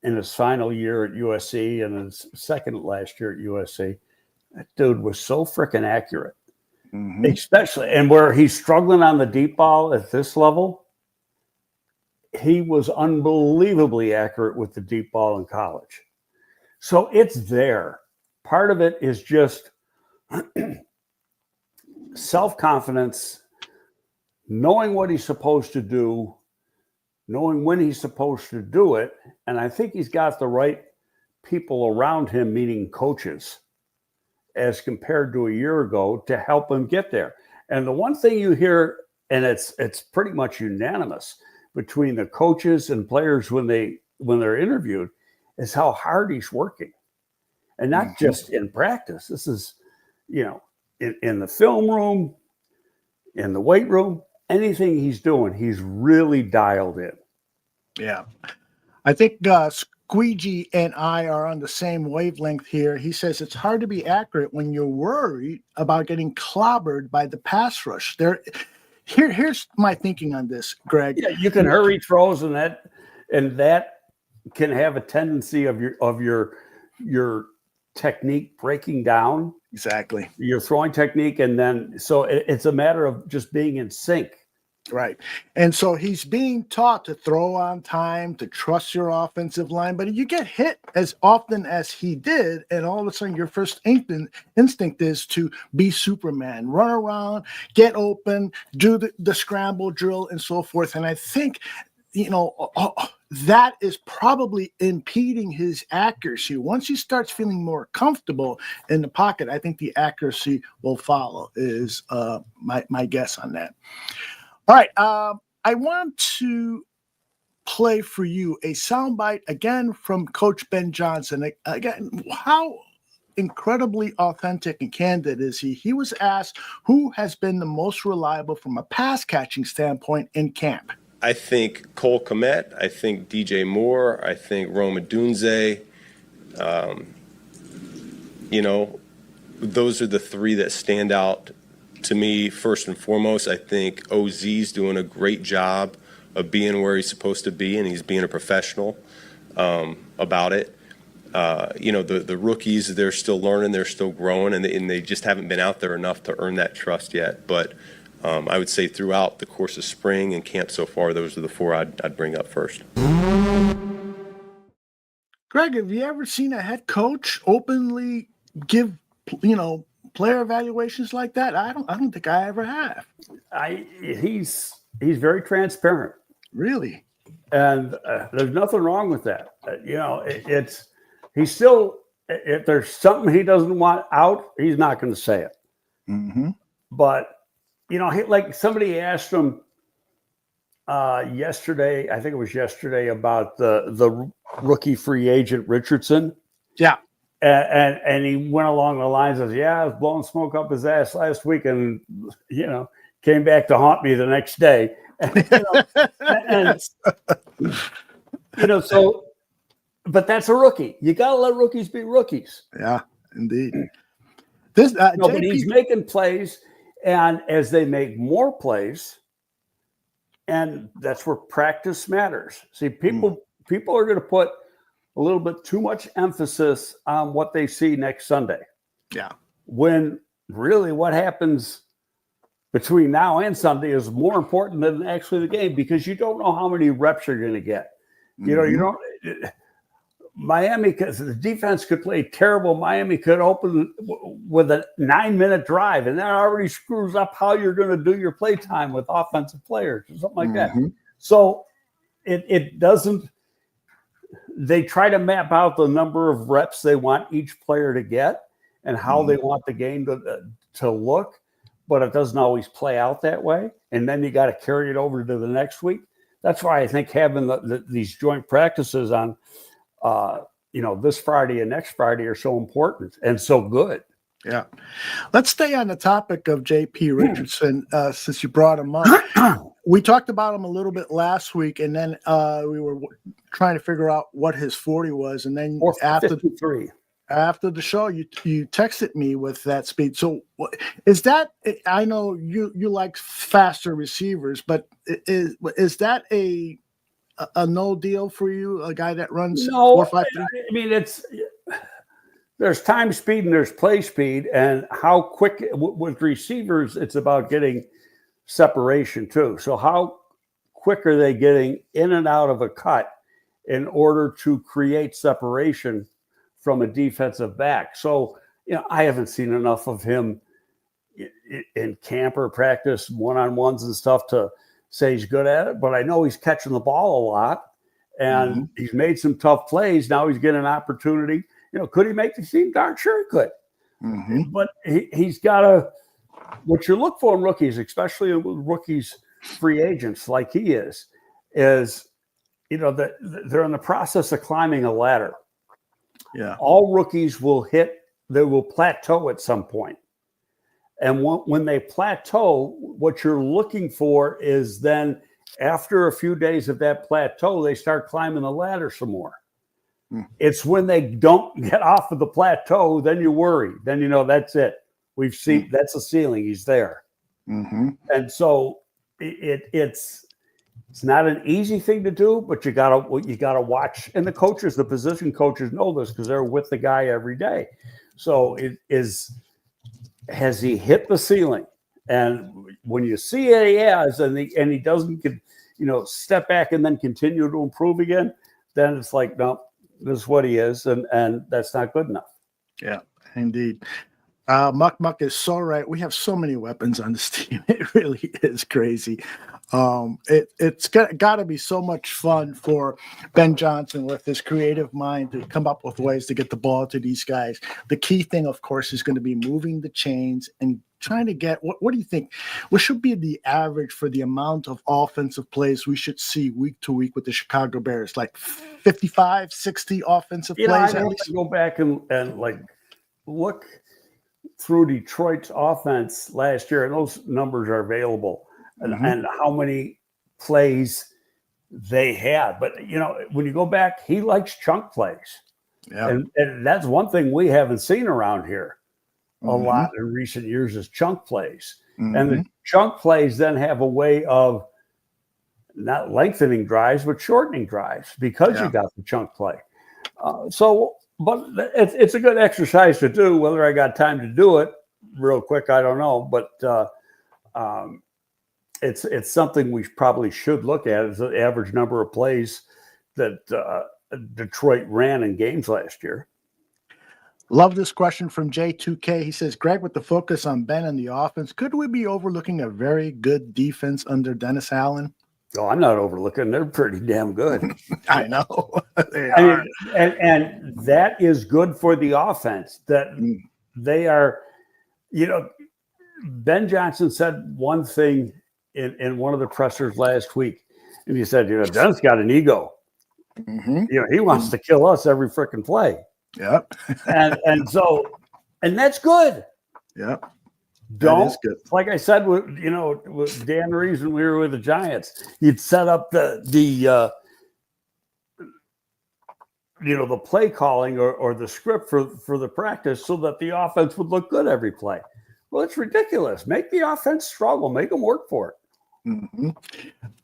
in his final year at USC and his second last year at USC. That dude was so freaking accurate. Mm-hmm. Especially, and where he's struggling on the deep ball at this level, he was unbelievably accurate with the deep ball in college. So it's there. Part of it is just self-confidence, knowing what he's supposed to do, knowing when he's supposed to do it. And I think he's got the right people around him, meaning coaches, as compared to a year ago, to help him get there. And the one thing you hear, and it's pretty much unanimous between the coaches and players when they're interviewed, is how hard he's working. And not just in practice. This is, in the film room, in the weight room, anything he's doing, he's really dialed in. Yeah. I think Squeegee and I are on the same wavelength here. He says it's hard to be accurate when you're worried about getting clobbered by the pass rush. Here's my thinking on this, Greg. Yeah, you can hurry throws, and that can have a tendency of your technique breaking down. Exactly. Your throwing technique, and then so it's a matter of just being in sync. Right. And so he's being taught to throw on time, to trust your offensive line. But you get hit as often as he did, and all of a sudden your first instinct is to be Superman, run around, get open, do the scramble drill, and so forth. And I think, that is probably impeding his accuracy. Once he starts feeling more comfortable in the pocket, I think the accuracy will follow, is my guess on that. All right, I want to play for you a soundbite again from Coach Ben Johnson. Again, how incredibly authentic and candid is he? He was asked who has been the most reliable from a pass catching standpoint in camp. I think Cole Kmet, I think DJ Moore, I think Rome Odunze. Those are the three that stand out to me first and foremost. I think OZ's doing a great job of being where he's supposed to be, and he's being a professional about it. The rookies, they're still learning, they're still growing, and they just haven't been out there enough to earn that trust yet. But I would say throughout the course of spring and camp so far, those are the four I'd bring up first. Greg, have you ever seen a head coach openly give, player evaluations like that? I don't think I ever have. He's very transparent. Really? And there's nothing wrong with that. He's still, if there's something he doesn't want out, he's not going to say it. Mm-hmm. But, like somebody asked him yesterday, I think it was yesterday, about the rookie free agent Richardson. Yeah. And he went along the lines of, I was blowing smoke up his ass last week and, came back to haunt me the next day. So, but that's a rookie. You got to let rookies be rookies. Yeah, indeed. But he's making plays, and as they make more plays, and that's where practice matters. See, people people are going to put a little bit too much emphasis on what they see next Sunday. Yeah. When really what happens between now and Sunday is more important than actually the game, because you don't know how many reps you're going to get. You know, you don't. Miami, because the defense could play terrible. Miami could open with a 9-minute drive, and that already screws up how you're going to do your play time with offensive players or something like that. So it doesn't. They try to map out the number of reps they want each player to get and how they want the game to look, but it doesn't always play out that way. And then you got to carry it over to the next week. That's why I think having these joint practices on, this Friday and next Friday are so important and so good. Yeah. Let's stay on the topic of J.P. Richardson since you brought him up. We talked about him a little bit last week, and then we were trying to figure out what his 40 was. And then after the show, you texted me with that speed. So is that – I know you like faster receivers, but is that a no deal for you, a guy that runs 4.53? I mean, there's time speed and there's play speed, and how quick with receivers, it's about getting separation too. So how quick are they getting in and out of a cut in order to create separation from a defensive back? So, I haven't seen enough of him in camp or practice, one-on-ones and stuff to say he's good at it, but I know he's catching the ball a lot, and he's made some tough plays. Now he's getting an opportunity. Could he make the team? Darn sure he could. But he's got to – what you look for in rookies, especially with rookies, free agents like he is that they're in the process of climbing a ladder. Yeah. All rookies they will plateau at some point. And when they plateau, what you're looking for is then after a few days of that plateau, they start climbing the ladder some more. It's when they don't get off of the plateau, then you worry. Then that's it. We've seen that's the ceiling. He's there. And so it's not an easy thing to do, but you gotta watch. And the position coaches know this because they're with the guy every day. So has he hit the ceiling? And when you see it, he has, and he doesn't step back and then continue to improve again, then it's like, no, this is what he is, and that's not good enough. Yeah, indeed. Muck is so right. We have so many weapons on this team. It really is crazy. It's got to be so much fun for Ben Johnson with his creative mind to come up with ways to get the ball to these guys. The key thing, of course, is going to be moving the chains and trying to get what do you think? What should be the average for the amount of offensive plays we should see week to week with the Chicago Bears? Like 55, 60 offensive plays? I have to go back and look through Detroit's offense last year, and those numbers are available, and how many plays they had. But, when you go back, he likes chunk plays. Yeah. And that's one thing we haven't seen around here a lot in recent years is chunk plays. And the chunk plays then have a way of not lengthening drives, but shortening drives because you got the chunk play. But it's a good exercise to do. Whether I got time to do it real quick, I don't know. But it's something we probably should look at is the average number of plays that Detroit ran in games last year. Love this question from J2K. He says, Greg, with the focus on Ben and the offense, could we be overlooking a very good defense under Dennis Allen? Oh, I'm not overlooking. They're pretty damn good. I know. And that is good for the offense that they are, Ben Johnson said one thing in one of the pressers last week. And he said, Dennis got an ego. He wants to kill us every freaking play. Yep. and that's good. Yep. Don't, like I said, with Dan Reeves when we were with the Giants, you'd set up the play calling or the script for the practice so that the offense would look good every play. Well, it's ridiculous. Make the offense struggle. Make them work for it. Mhm.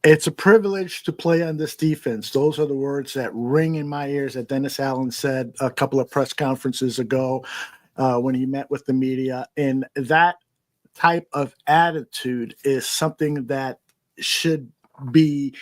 It's a privilege to play on this defense. Those are the words that ring in my ears that Dennis Allen said a couple of press conferences ago when he met with the media. And that type of attitude is something that should be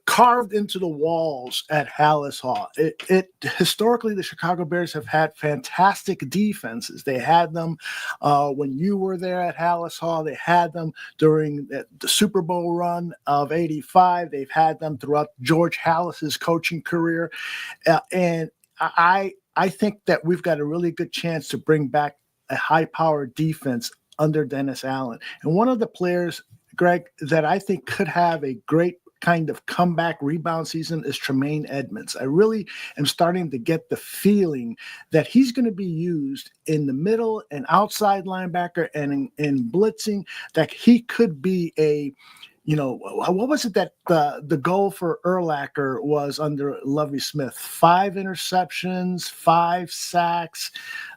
carved into the walls at Hallis Hall. It historically, the Chicago Bears have had fantastic defenses. They had them when you were there at Hallis Hall. They had them during the Super Bowl run of '85. They've had them throughout George Hallis's coaching career, and I think that we've got a really good chance to bring back a high-powered defense under Dennis Allen. And one of the players, Greg, that I think could have a great kind of comeback rebound season is Tremaine Edmonds. I really am starting to get the feeling that he's going to be used in the middle and outside linebacker and in blitzing, that he could be a, what was it that the goal for Urlacher was under Lovie Smith? 5 interceptions, 5 sacks.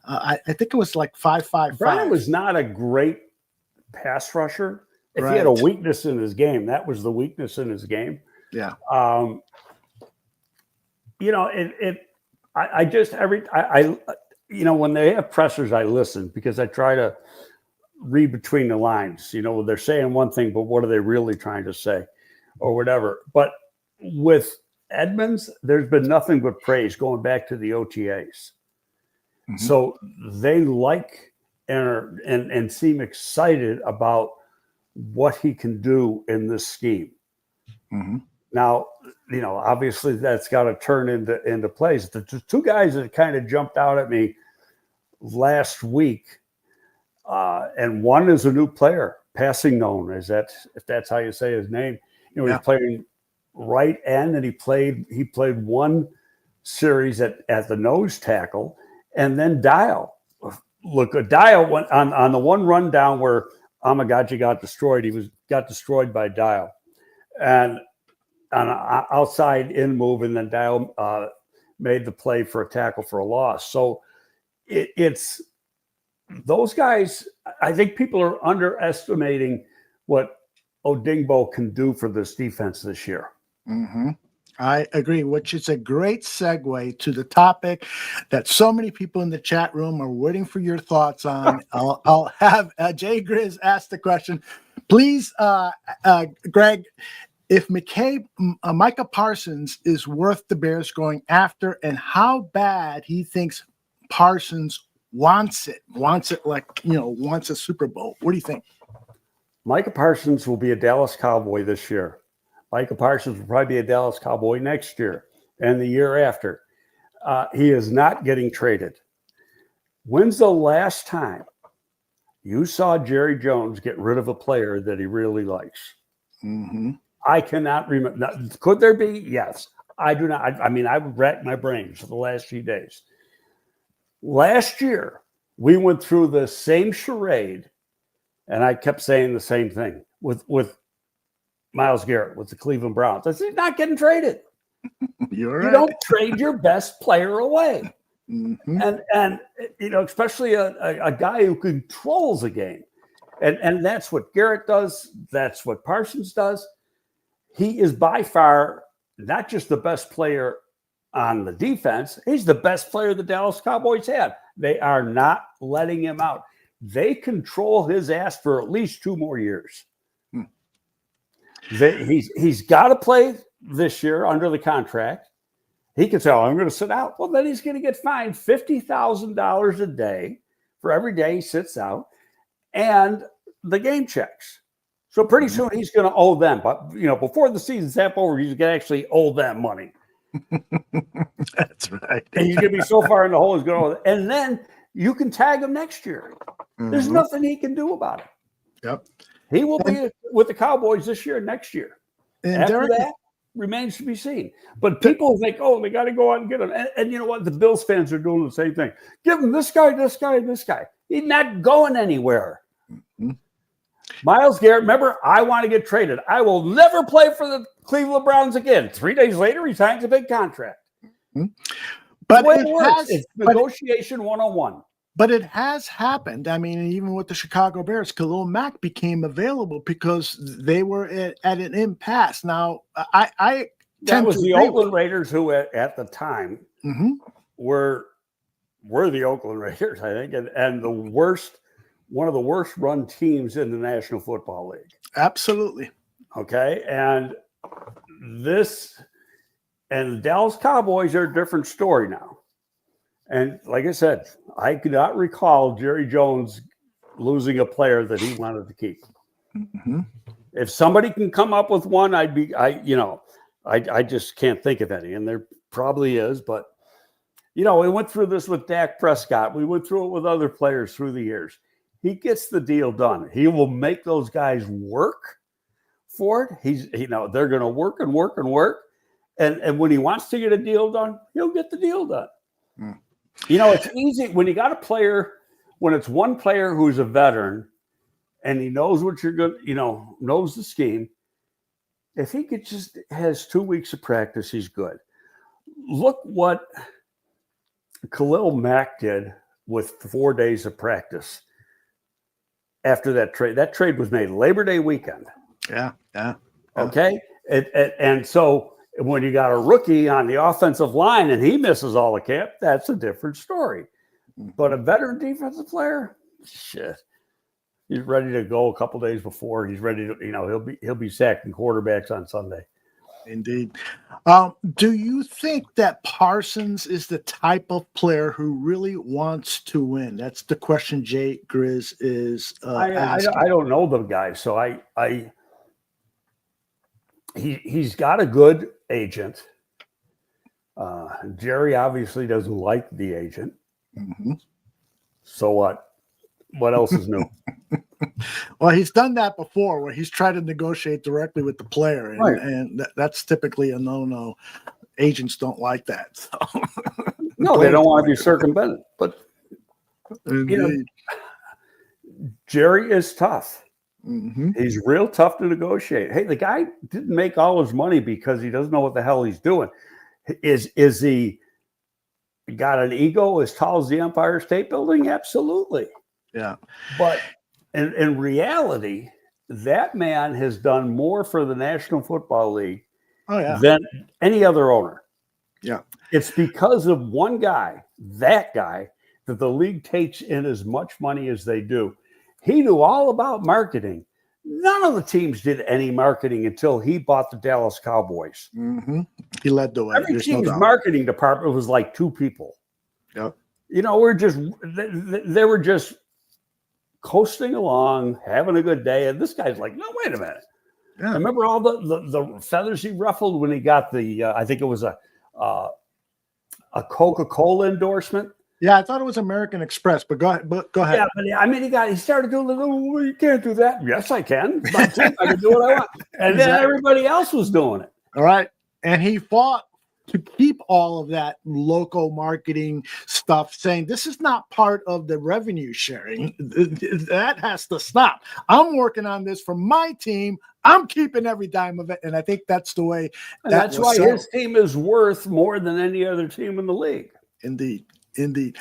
I think it was like 5.55. Brian was not a great pass rusher. If Right. he had a weakness in his game, that was the weakness in his game. Yeah. I when they have pressers, I listen because I try to read between the lines. They're saying one thing, but what are they really trying to say or whatever? But with Edmonds, there's been nothing but praise going back to the OTAs. Mm-hmm. So they like and seem excited about what he can do in this scheme. Mm-hmm. Now, obviously that's got to turn into plays. The two guys that kind of jumped out at me last week, and one is a new player, passing known, if that's how you say his name. He's playing right end, and he played one series at the nose tackle, and then Dial. Look, Dial went on the one run down where Amagachi got destroyed. He got destroyed by Dial, and on an outside in move, and then Dial made the play for a tackle for a loss. So it's those guys. I think people are underestimating what Odingbo can do for this defense this year. Mm-hmm. I agree, which is a great segue to the topic that so many people in the chat room are waiting for your thoughts on. I'll have Jay Grizz ask the question. Please, Greg, if Micah Parsons is worth the Bears going after, and how bad he thinks Parsons wants it like, wants a Super Bowl. What do you think? Micah Parsons will be a Dallas Cowboy this year. Micah Parsons will probably be a Dallas Cowboy next year and the year after. He is not getting traded. When's the last time you saw Jerry Jones get rid of a player that he really likes? Mm-hmm. I cannot remember. Now, could there be? Yes. I do not. I've racked my brains for the last few days. Last year, we went through the same charade, and I kept saying the same thing with Myles Garrett with the Cleveland Browns. I said, he's not getting traded. You're right. You don't trade your best player away. Mm-hmm. And especially a guy who controls a game. And that's what Garrett does. That's what Parsons does. He is by far not just the best player on the defense. He's the best player the Dallas Cowboys had. They are not letting him out. They control his ass for at least 2 more years. He's got to play this year under the contract. He can say, I'm going to sit out. Well, then he's going to get fined $50,000 a day for every day he sits out and the game checks. So pretty soon he's going to owe them. But, before the season's half over, he's going to actually owe them money. That's right. And he's going to be so far in the hole, he's going to owe them. And then you can tag him next year. Mm-hmm. There's nothing he can do about it. Yep. He will be with the Cowboys this year and next year. And After that, remains to be seen. But people think, they got to go out and get him. And you know what? The Bills fans are doing the same thing. Give him this guy, this guy, this guy. He's not going anywhere. Mm-hmm. Myles Garrett, remember, I want to get traded. I will never play for the Cleveland Browns again. 3 days later, he signs a big contract. Mm-hmm. But it's negotiation 101. But it has happened. I mean, even with the Chicago Bears, Khalil Mack became available because they were at an impasse. Now, I That was the agree Oakland Raiders who, at the time, were the Oakland Raiders, I think, and one of the worst run teams in the National Football League. Absolutely. Okay, and the Dallas Cowboys are a different story now. And like I said, I could not recall Jerry Jones losing a player that he wanted to keep. If somebody can come up with one, I just can't think of any, and there probably is. But we went through this with Dak Prescott. We went through it with other players through the years. He gets the deal done. He will make those guys work for it. They're going to work and work and work, and when he wants to get a deal done, he'll get the deal done. It's easy when you got a player, when it's one player who's a veteran and he knows what you're good, knows the scheme. If he has 2 weeks of practice, he's good. Look what Khalil Mack did with 4 days of practice after that trade. That trade was made Labor Day weekend. Yeah. Okay. And so when you got a rookie on the offensive line and he misses all the camp, that's a different story. But a veteran defensive player, shit, he's ready to go a couple days before. He's ready to, he'll be sacking quarterbacks on Sunday. Indeed. Do you think that Parsons is the type of player who really wants to win? That's the question Jay Grizz is asking. I don't know the guy, so he's got a good agent. Jerry obviously doesn't like the agent. So what? What else is new? Well, he's done that before where he's tried to negotiate directly with the player, and that's typically a no-no. Agents don't like that. So. No, they don't want to be circumvented. But Jerry is tough. He's real tough to negotiate. Hey, the guy didn't make all his money because he doesn't know what the hell he's doing. Is he got an ego as tall as the Empire State Building? Absolutely. Yeah. But in reality, that man has done more for the National Football League than any other owner. Yeah. It's because of one guy, that the league takes in as much money as they do. He knew all about marketing. None of the teams did any marketing until he bought the Dallas Cowboys. He led the way. Every team's marketing department was like 2 people. Yep. They were just coasting along, having a good day. And this guy's like, no, wait a minute. Yeah. I remember all the feathers he ruffled when he got the, I think it was a Coca-Cola endorsement. Yeah, I thought it was American Express, but go ahead. Yeah, but I mean, he started doing well, you can't do that. Yes, I can. I can do what I want. And then everybody else was doing it. All right. And he fought to keep all of that local marketing stuff, saying this is not part of the revenue sharing. That has to stop. I'm working on this for my team. I'm keeping every dime of it. And I think that's the way. That's why his team is worth more than any other team in the league. Indeed. In the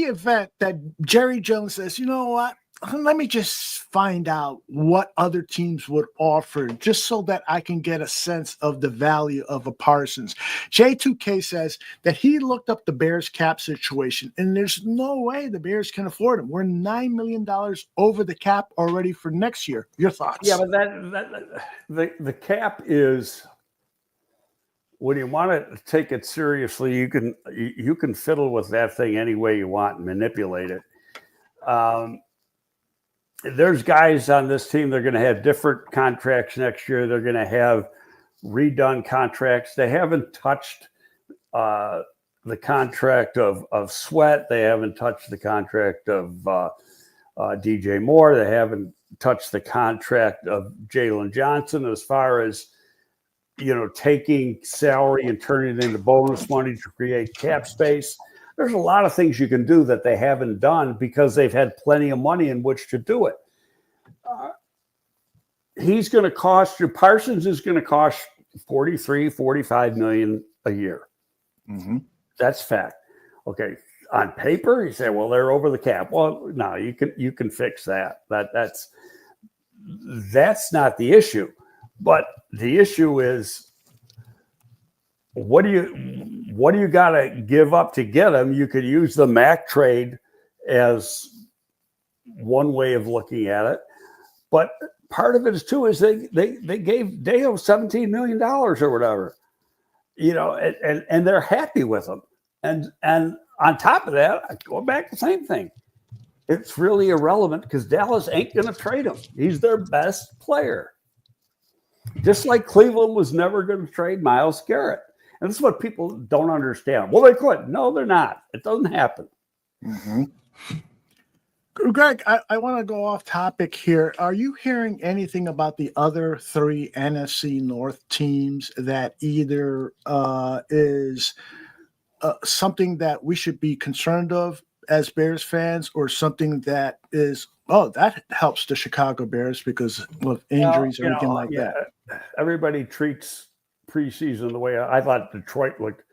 event that Jerry Jones says, you know what, let me just find out what other teams would offer just so that I can get a sense of the value of a Parsons. J2K says that he looked up the Bears cap situation and there's no way the Bears can afford him. We're $9 million over the cap already for next year. Your thoughts? Yeah, but the cap is, when you want to take it seriously, you can fiddle with that thing any way you want and manipulate it. There's guys on this team, they're going to have different contracts next year. They're going to have redone contracts. They haven't touched the contract of Sweat. They haven't touched the contract of DJ Moore. They haven't touched the contract of Jalen Johnson as far as taking salary and turning it into bonus money to create cap space. There's a lot of things you can do that they haven't done because they've had plenty of money in which to do it. He's going to cost you, Parsons is going to cost $43, $45 million a year. That's fact. Okay. on paper, you say, well, they're over the cap. Well, no, you can fix that. That's not the issue. But the issue is, what do you got to give up to get them? You could use the Mac trade as one way of looking at it, but part of it is too is they gave Dejo $17 million or whatever, and they're happy with them. And on top of that, I go back to the same thing. It's really irrelevant because Dallas ain't going to trade him. He's their best player. Just like Cleveland was never going to trade Myles Garrett. And this is what people don't understand. Well, they could. No, they're not. It doesn't happen. Mm-hmm. Greg, I want to go off topic here. Are you hearing anything about the other 3 NFC North teams that either is something that we should be concerned of as Bears fans, or something that is, that helps the Chicago Bears because of injuries or anything like that? Everybody treats preseason the way I thought Detroit looked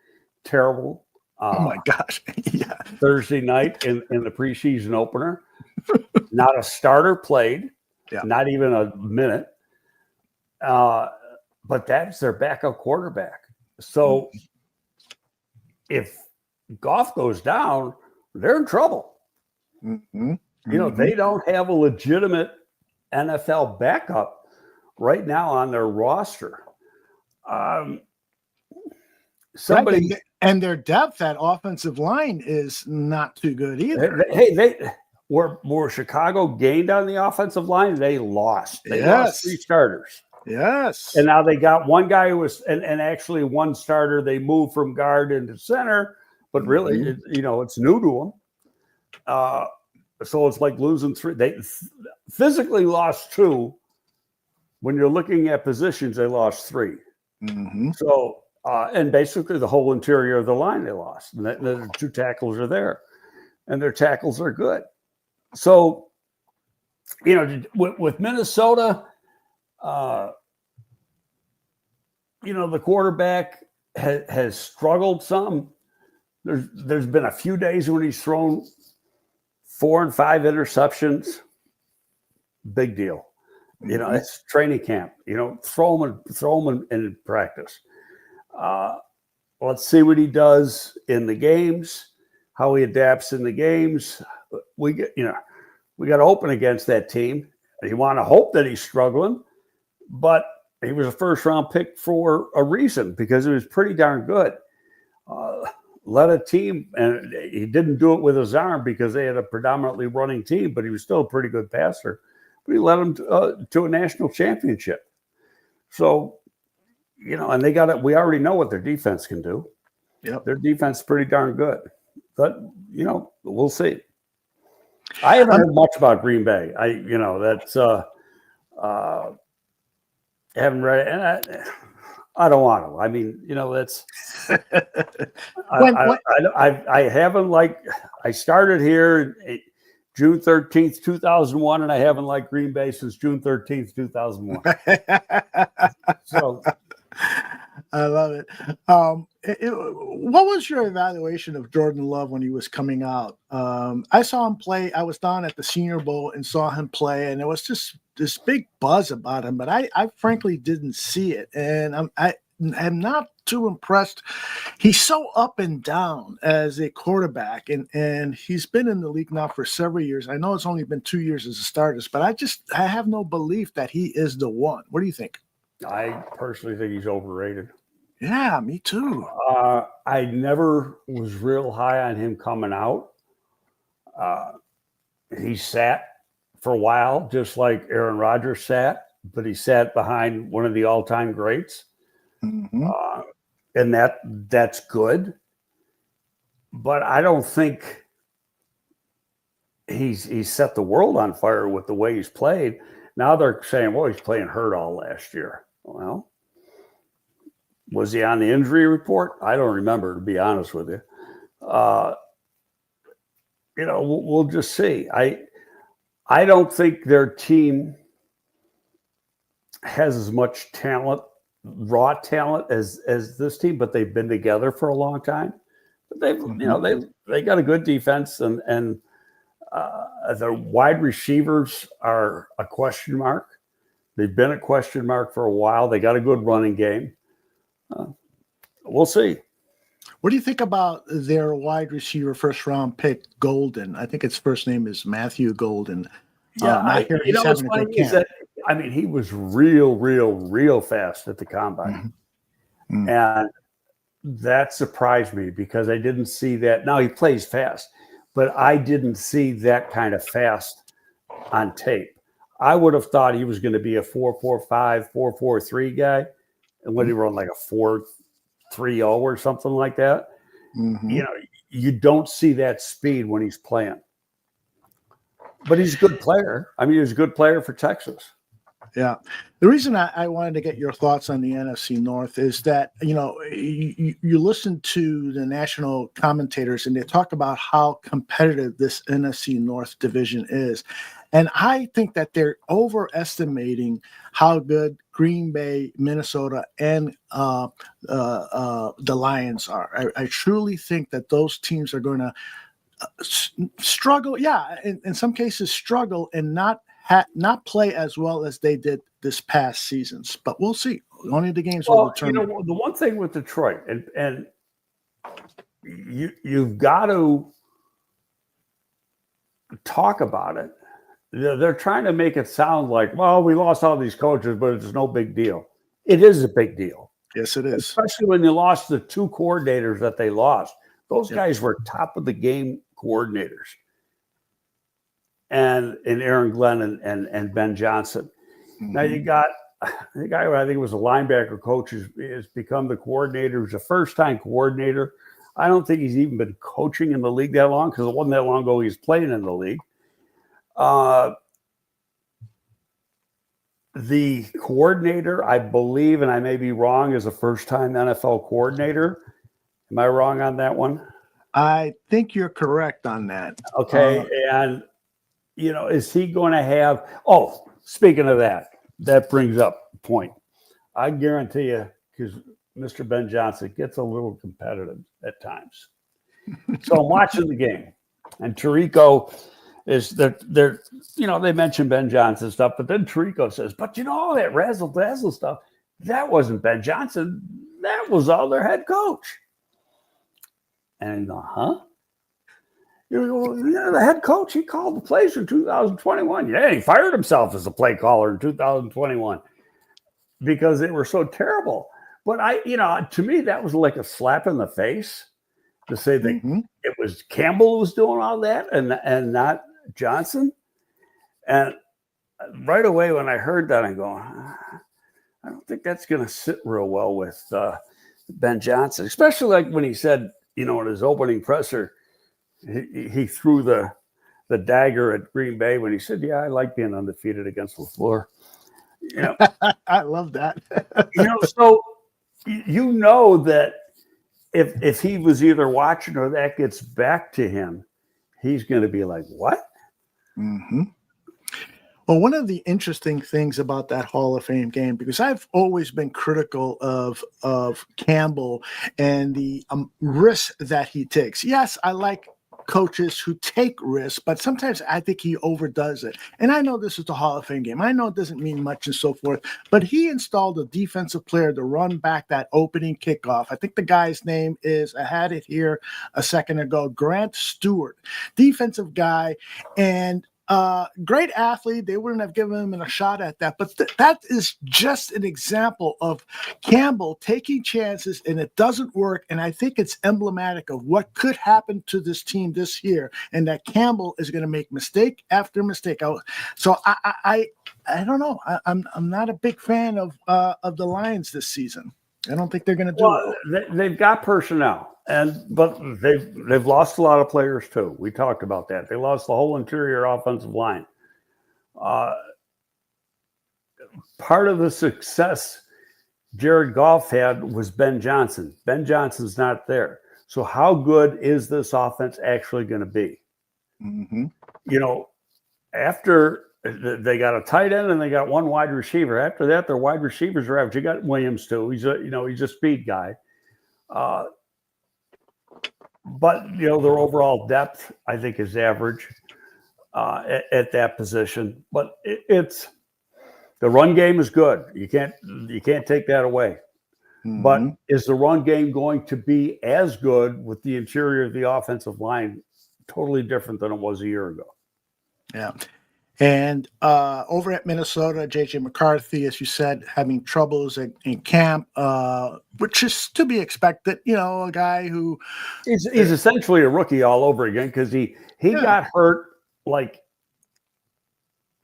terrible. Oh my gosh. Yeah. Thursday night in the preseason opener. Not a starter played, not even a minute. But that's their backup quarterback. So if Goff goes down, they're in trouble. Mm-hmm. They don't have a legitimate NFL backup right now on their roster. And their depth at offensive line is not too good either. Where Chicago gained on the offensive line, they lost. They lost 3 starters. Yes. And now they got one guy who was, and actually one starter, they moved from guard into center, but really, it's new to them. So it's like losing 3. They physically lost 2. When you're looking at positions, they lost 3. Mm-hmm. So, and basically the whole interior of the line they lost. And the 2 tackles are there, and their tackles are good. So, with Minnesota, the quarterback has struggled some. There's been a few days when he's thrown 4 and 5 interceptions. Big deal. It's training camp. Throw him in practice. Let's see what he does in the games, how he adapts in the games. We got to open against that team. You want to hope that he's struggling, but he was a first-round pick for a reason because he was pretty darn good. Led a team, and he didn't do it with his arm because they had a predominantly running team, but he was still a pretty good passer. But he led them to a national championship. So, and they got it. We already know what their defense can do. Yep. Their defense is pretty darn good. But, we'll see. I haven't heard much about Green Bay. That's haven't read it. And I don't want to. I mean, that's. I haven't I started here June 13th, 2001, and I haven't liked Green Bay since June 13th, 2001. So. I love it. What was your evaluation of Jordan Love when he was coming out? I saw him play. I was down at the Senior Bowl and saw him play, and there was just this big buzz about him, but I frankly didn't see it, and I'm not too impressed. He's so up and down as a quarterback, and he's been in the league now for several years. I know it's only been 2 years as a starter, but I have no belief that he is the one. What do you think? I personally think he's overrated. Yeah, me too. I never was real high on him coming out. He sat for a while, just like Aaron Rodgers sat, but he sat behind one of the all-time greats. Mm-hmm. And that's good. But I don't think he's set the world on fire with the way he's played. Now they're saying, well, he's playing hurt all last year. Well, was he on the injury report? I don't remember, to be honest with you. We'll just see. I don't think their team has as much talent, raw talent, as this team, but they've been together for a long time. They they got a good defense, and the wide receivers are a question mark. They've been a question mark for a while. They got a good running game. We'll see. What do you think about their wide receiver first round pick, Golden? I think his first name is Matthew Golden. Yeah, he's having a good camp. He was real fast at the combine. Mm-hmm. And that surprised me because I didn't see that. Now he plays fast, but I didn't see that kind of fast on tape. I would have thought he was going to be a 4.45, 4.43 guy. And when he run like a 4.30 or something like that, you don't see that speed when he's playing. But he's a good player. I mean, he's a good player for Texas. Yeah. The reason I wanted to get your thoughts on the NFC North is that, you listen to the national commentators and they talk about how competitive this NFC North division is. And I think that they're overestimating how good Green Bay, Minnesota, and the Lions are. I truly think that those teams are going to struggle. Yeah, in some cases struggle and not play as well as they did this past seasons. But we'll see. Only the games will determine. The one thing with Detroit, and you've got to talk about it. They're trying to make it sound like, well, we lost all these coaches, but it's no big deal. It is a big deal. Yes, it is. Especially when you lost the two coordinators that they lost. Those guys were top of the game coordinators. And Aaron Glenn and Ben Johnson. Mm-hmm. Now you got the guy who I think was a linebacker coach has become the coordinator. He's a first-time coordinator. I don't think he's even been coaching in the league that long because it wasn't that long ago he was playing in the league. The coordinator, I believe, and I may be wrong, is a first-time NFL coordinator. Am I wrong on that one? I think you're correct on that. Okay, and is he going to have? Oh, speaking of that brings up a point. I guarantee you, because Mr. Ben Johnson gets a little competitive at times. So I'm watching the game, and Tirico is they're they mention Ben Johnson stuff, but then Tirico says, but all that razzle-dazzle stuff, that wasn't Ben Johnson. That was all their head coach. And huh? The head coach, he called the plays in 2021. Yeah, he fired himself as a play caller in 2021 because they were so terrible. But to me, that was like a slap in the face to say that it was Campbell who was doing all that and not Johnson. And right away when I heard that, I'm going, I don't think that's going to sit real well with Ben Johnson, especially like when he said, in his opening presser, he threw the dagger at Green Bay when he said, yeah, I like being undefeated against LaFleur. I love that. So that if he was either watching or that gets back to him, he's going to be like, what? Mm-hmm. Well, one of the interesting things about that Hall of Fame game, because I've always been critical of Campbell and the risks that he takes. Yes, I like coaches who take risks, but sometimes I think he overdoes it. And I know this is the Hall of Fame game. I know it doesn't mean much and so forth, but he installed a defensive player to run back that opening kickoff. I think the guy's name is, I had it here a second ago, Grant Stewart, defensive guy, and great athlete. They wouldn't have given him a shot at that. But that is just an example of Campbell taking chances and it doesn't work. And I think it's emblematic of what could happen to this team this year, and that Campbell is going to make mistake after mistake. So I don't know. I'm not a big fan of the Lions this season. I don't think they're going to do it. They've got personnel. But they've lost a lot of players too. We talked about that. They lost the whole interior offensive line. Part of the success Jared Goff had was Ben Johnson. Ben Johnson's not there. So how good is this offense actually going to be? Mm-hmm. After they got a tight end and they got one wide receiver. After that, their wide receivers are average. You got Williams too. He's a speed guy. But their overall depth, I think, is average at that position. But it's the run game is good. You can't take that away. Mm-hmm. But is the run game going to be as good with the interior of the offensive line totally different than it was a year ago? Yeah. And over at Minnesota, J.J. McCarthy, as you said, having troubles in camp, which is to be expected. A guy who he's essentially a rookie all over again because he got hurt like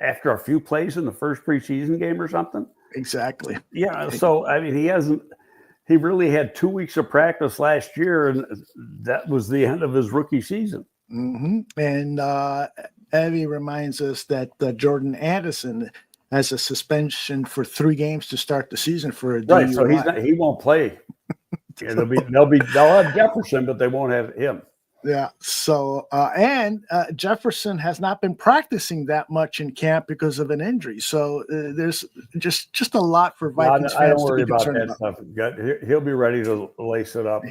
after a few plays in the first preseason game or something. Exactly. Yeah. So I mean, he really had 2 weeks of practice last year, and that was the end of his rookie season. Mm-hmm. And Evie reminds us that Jordan Addison has a suspension for 3 games to start the season for a DUI. Right, so he won't play. They'll have Jefferson, but they won't have him. Yeah. So and Jefferson has not been practicing that much in camp because of an injury. So there's just a lot for Vikings I fans don't worry to be about concerned that about. stuff. He'll be ready to lace it up.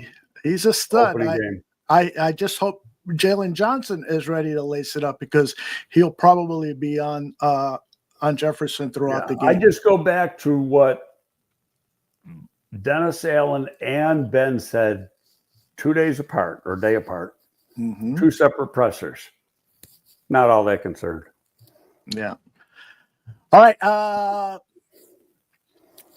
He's a stud. Opening game. I just hope Jalen Johnson is ready to lace it up because he'll probably be on Jefferson throughout the game. I just go back to what Dennis Allen and Ben said 2 days apart or day apart. Mm-hmm. 2 separate pressers. Not all that concerned. Yeah. All right. I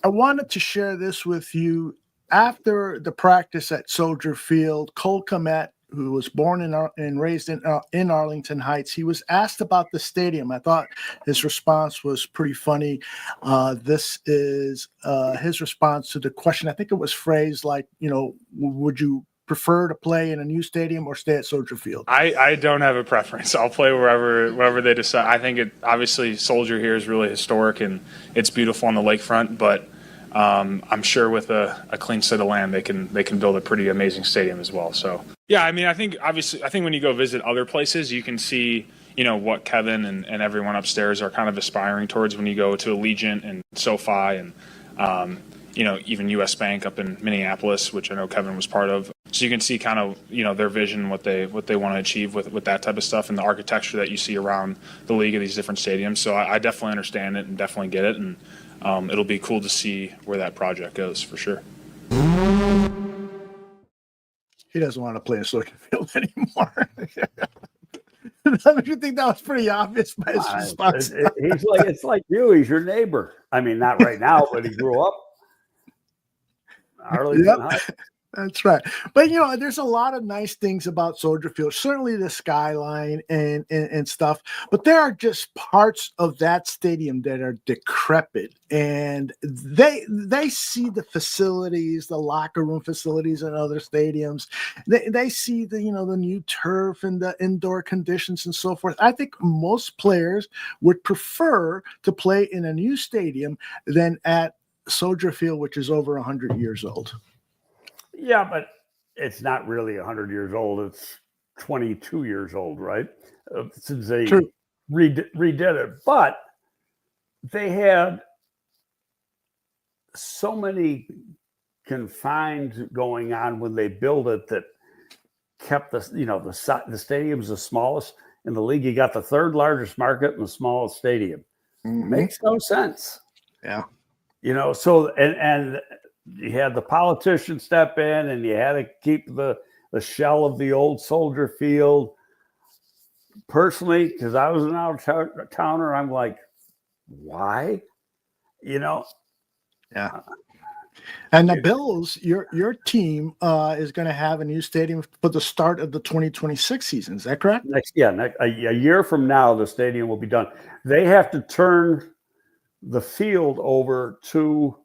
wanted to share this with you. After the practice at Soldier Field, Cole Kmet, who was born and raised in Arlington Heights, he was asked about the stadium. I thought his response was pretty funny. This is his response to the question. I think it was phrased like, would you prefer to play in a new stadium or stay at Soldier Field? I don't have a preference. I'll play wherever they decide. I think obviously Soldier here is really historic and it's beautiful on the lakefront, but I'm sure with a clean set of land they can build a pretty amazing stadium as well. So yeah, I mean I think when you go visit other places you can see what Kevin and everyone upstairs are kind of aspiring towards when you go to Allegiant and SoFi and even US Bank up in Minneapolis, which I know Kevin was part of. So you can see kind of, their vision, what they want to achieve with that type of stuff and the architecture that you see around the league of these different stadiums. So I definitely understand it and definitely get it. And it'll be cool to see where that project goes for sure. He doesn't want to play in Soldier Field anymore. Don't you think that was pretty obvious by his response? It's like you. He's your neighbor. I mean, not right now, but he grew up. Arlington Heights. That's right. But, there's a lot of nice things about Soldier Field, certainly the skyline and stuff. But there are just parts of that stadium that are decrepit. And they see the facilities, the locker room facilities in other stadiums. They see the new turf and the indoor conditions and so forth. I think most players would prefer to play in a new stadium than at Soldier Field, which is over 100 years old. Yeah, but it's not really 100 years old. It's 22 years old, right? Since they redid it. But they had so many confines going on when they built it that kept the stadium's the smallest in the league. You got the 3rd largest market and the smallest stadium. Mm-hmm. Makes no sense. Yeah. So and you had the politicians step in and you had to keep the shell of the old Soldier Field. Personally, because I was an out-of-towner, I'm like, why? Yeah. And the Bills, your team is going to have a new stadium for the start of the 2026 season. Is that correct? A year from now, the stadium will be done. They have to turn the field over to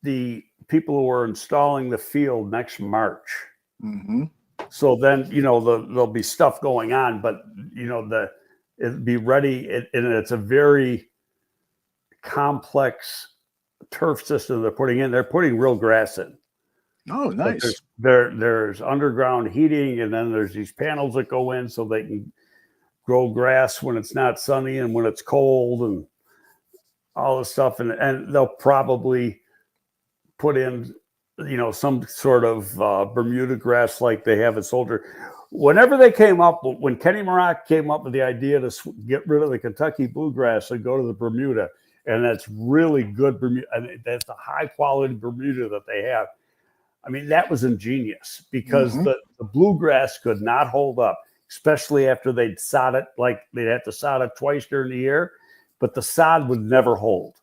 the people who are installing the field next March. Mm-hmm. So then, there'll be stuff going on, but it'll be ready. And it's a very complex turf system they're putting in. They're putting real grass in. Oh, nice. There's underground heating, and then there's these panels that go in so they can grow grass when it's not sunny and when it's cold and all this stuff. And they'll probably put in some sort of Bermuda grass like they have at Soldier. Whenever they came up, when Kenny Maroc came up with the idea to get rid of the Kentucky bluegrass and go to the Bermuda, and that's really good Bermuda, and that's the high quality Bermuda that they have. I mean, that was ingenious because the bluegrass could not hold up, especially after they'd sod it, like they'd have to sod it twice during the year, but the sod would never hold.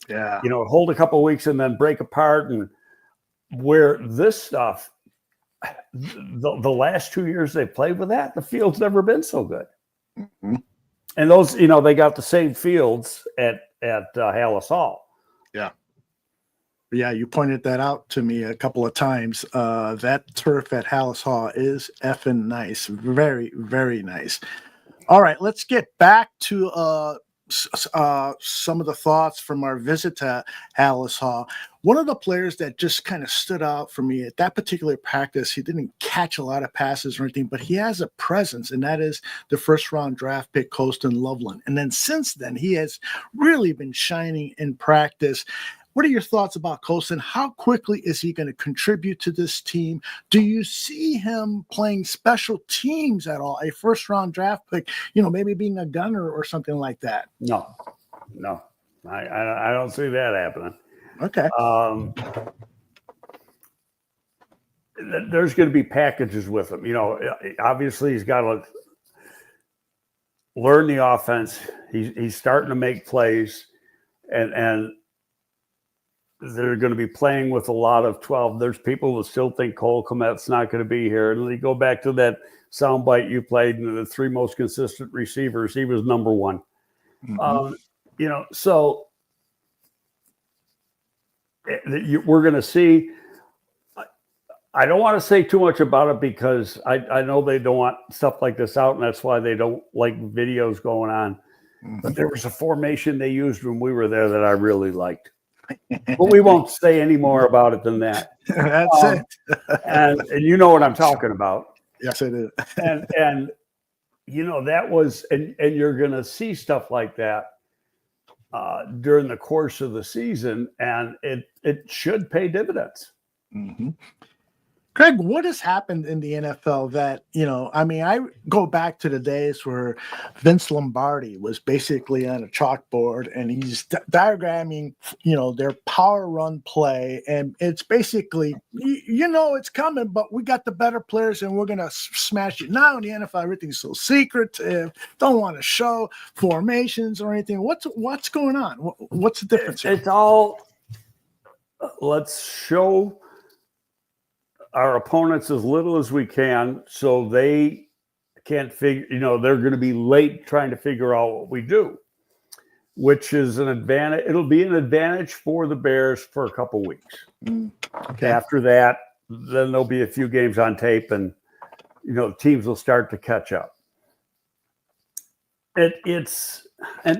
Yeah. Hold a couple of weeks and then break apart. And where this stuff, the last 2 years they played with that, the field's never been so good. Mm-hmm. And those, they got the same fields at Hallis Hall. Yeah. Yeah, you pointed that out to me a couple of times. That turf at Hallis Hall is effing nice. Very, very nice. All right, let's get back to some of the thoughts from our visit to Hallis Hall. One of the players that just kind of stood out for me at that particular practice, he didn't catch a lot of passes or anything, but he has a presence, and that is the first-round draft pick, Colston Loveland. And then since then, he has really been shining in practice. What are your thoughts about Colston? How quickly is he going to contribute to this team? Do you see him playing special teams at all? A first-round draft pick, maybe being a gunner or something like that? No. I don't see that happening. Okay. There's going to be packages with him. Obviously he's got to learn the offense. He's starting to make plays, and they're going to be playing with a lot of 12. There's people who still think Cole Kmet's not going to be here. And they go back to that soundbite you played, and the three most consistent receivers, he was number one. Mm-hmm. So we're going to see. I don't want to say too much about it because I know they don't want stuff like this out, and that's why they don't like videos going on. Mm-hmm. But there was a formation they used when we were there that I really liked. But we won't say any more about it than that. That's it. and you know what I'm talking about. Yes, I do. and that was, and you're going to see stuff like that during the course of the season, and it should pay dividends. Mm-hmm. Craig, what has happened in the NFL that, I go back to the days where Vince Lombardi was basically on a chalkboard and he's diagramming, their power run play. And it's basically, it's coming, but we got the better players and we're going to smash it. Now in the NFL, everything's so secretive, don't want to show formations or anything. What's going on? What's the difference here? It's all, let's show our opponents as little as we can so they can't figure, they're going to be late trying to figure out what we do, which is an advantage. It'll be an advantage for the Bears for a couple weeks. Okay. After that, then there'll be a few games on tape and, teams will start to catch up. It's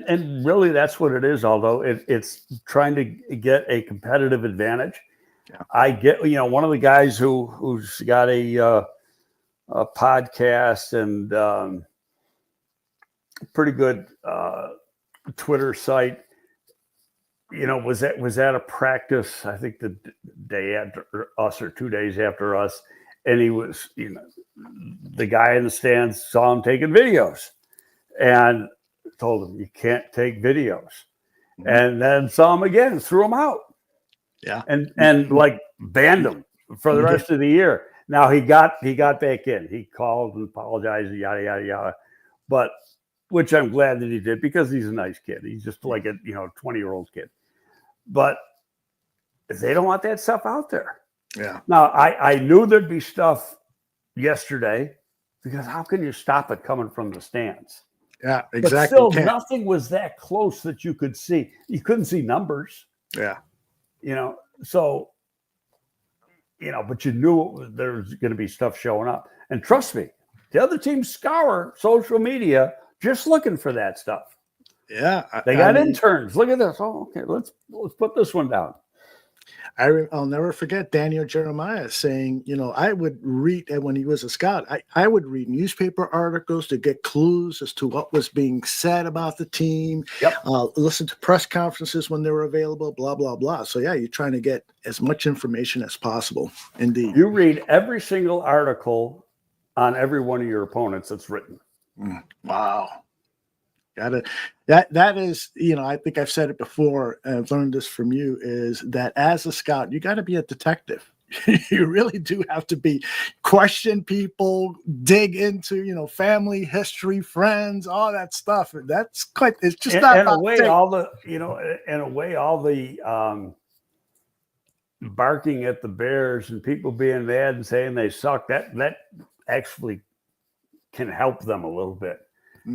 really that's what it is, although it's trying to get a competitive advantage. Yeah. I get, one of the guys who's got a podcast and pretty good Twitter site, was at a practice, I think the day after us or 2 days after us. And he was, the guy in the stands saw him taking videos and told him, you can't take videos. Mm-hmm. And then saw him again, threw him out. Yeah. And like banned him for the rest of the year. Now he got back in. He called and apologized, yada, yada, yada. But which I'm glad that he did because he's a nice kid. He's just like a 20-year-old kid. But they don't want that stuff out there. Yeah. Now I knew there'd be stuff yesterday because how can you stop it coming from the stands? Yeah, exactly. But still, nothing was that close that you could see. You couldn't see numbers. Yeah. So, but you knew there was going to be stuff showing up. And trust me, the other teams scour social media just looking for that stuff. Yeah. They got interns. Look at this. Oh, okay. Let's put this one down. I'll never forget Daniel Jeremiah saying, I would read, and when he was a scout, I would read newspaper articles to get clues as to what was being said about the team, listen to press conferences when they were available, blah, blah, blah. So, yeah, you're trying to get as much information as possible. Indeed. You read every single article on every one of your opponents that's written. Wow. That is, I think I've said it before, and I've learned this from you, is that as a scout, you got to be a detective. You really do have to question people, dig into, family history, friends, all that stuff. That's quite, it's just not in a way, all the barking at the Bears and people being mad and saying they suck, that actually can help them a little bit.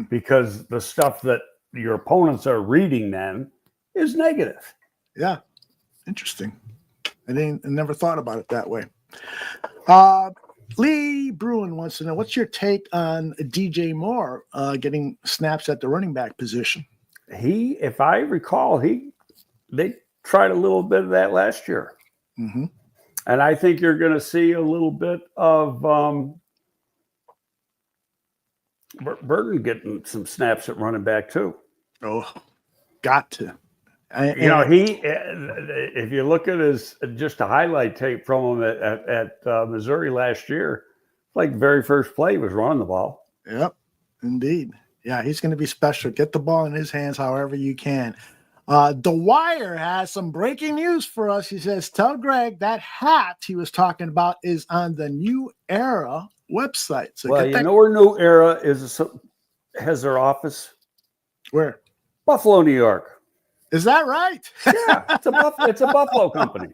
Because the stuff that your opponents are reading then is negative. Yeah. Interesting. I never thought about it that way. Lee Bruin wants to know, what's your take on DJ Moore getting snaps at the running back position? If I recall, they tried a little bit of that last year. Mm-hmm. And I think you're going to see a little bit of Burton getting some snaps at running back too. Oh, got to. If you look at just a highlight tape from him at Missouri last year, like very first play was running the ball. Yep, indeed. Yeah, he's going to be special. Get the ball in his hands however you can. The Wire has some breaking news for us. He says, tell Greg that hat he was talking about is on the New Era website. So well, where New Era has their office? Where? Buffalo, New York. Is that right? Yeah, it's a Buffalo company.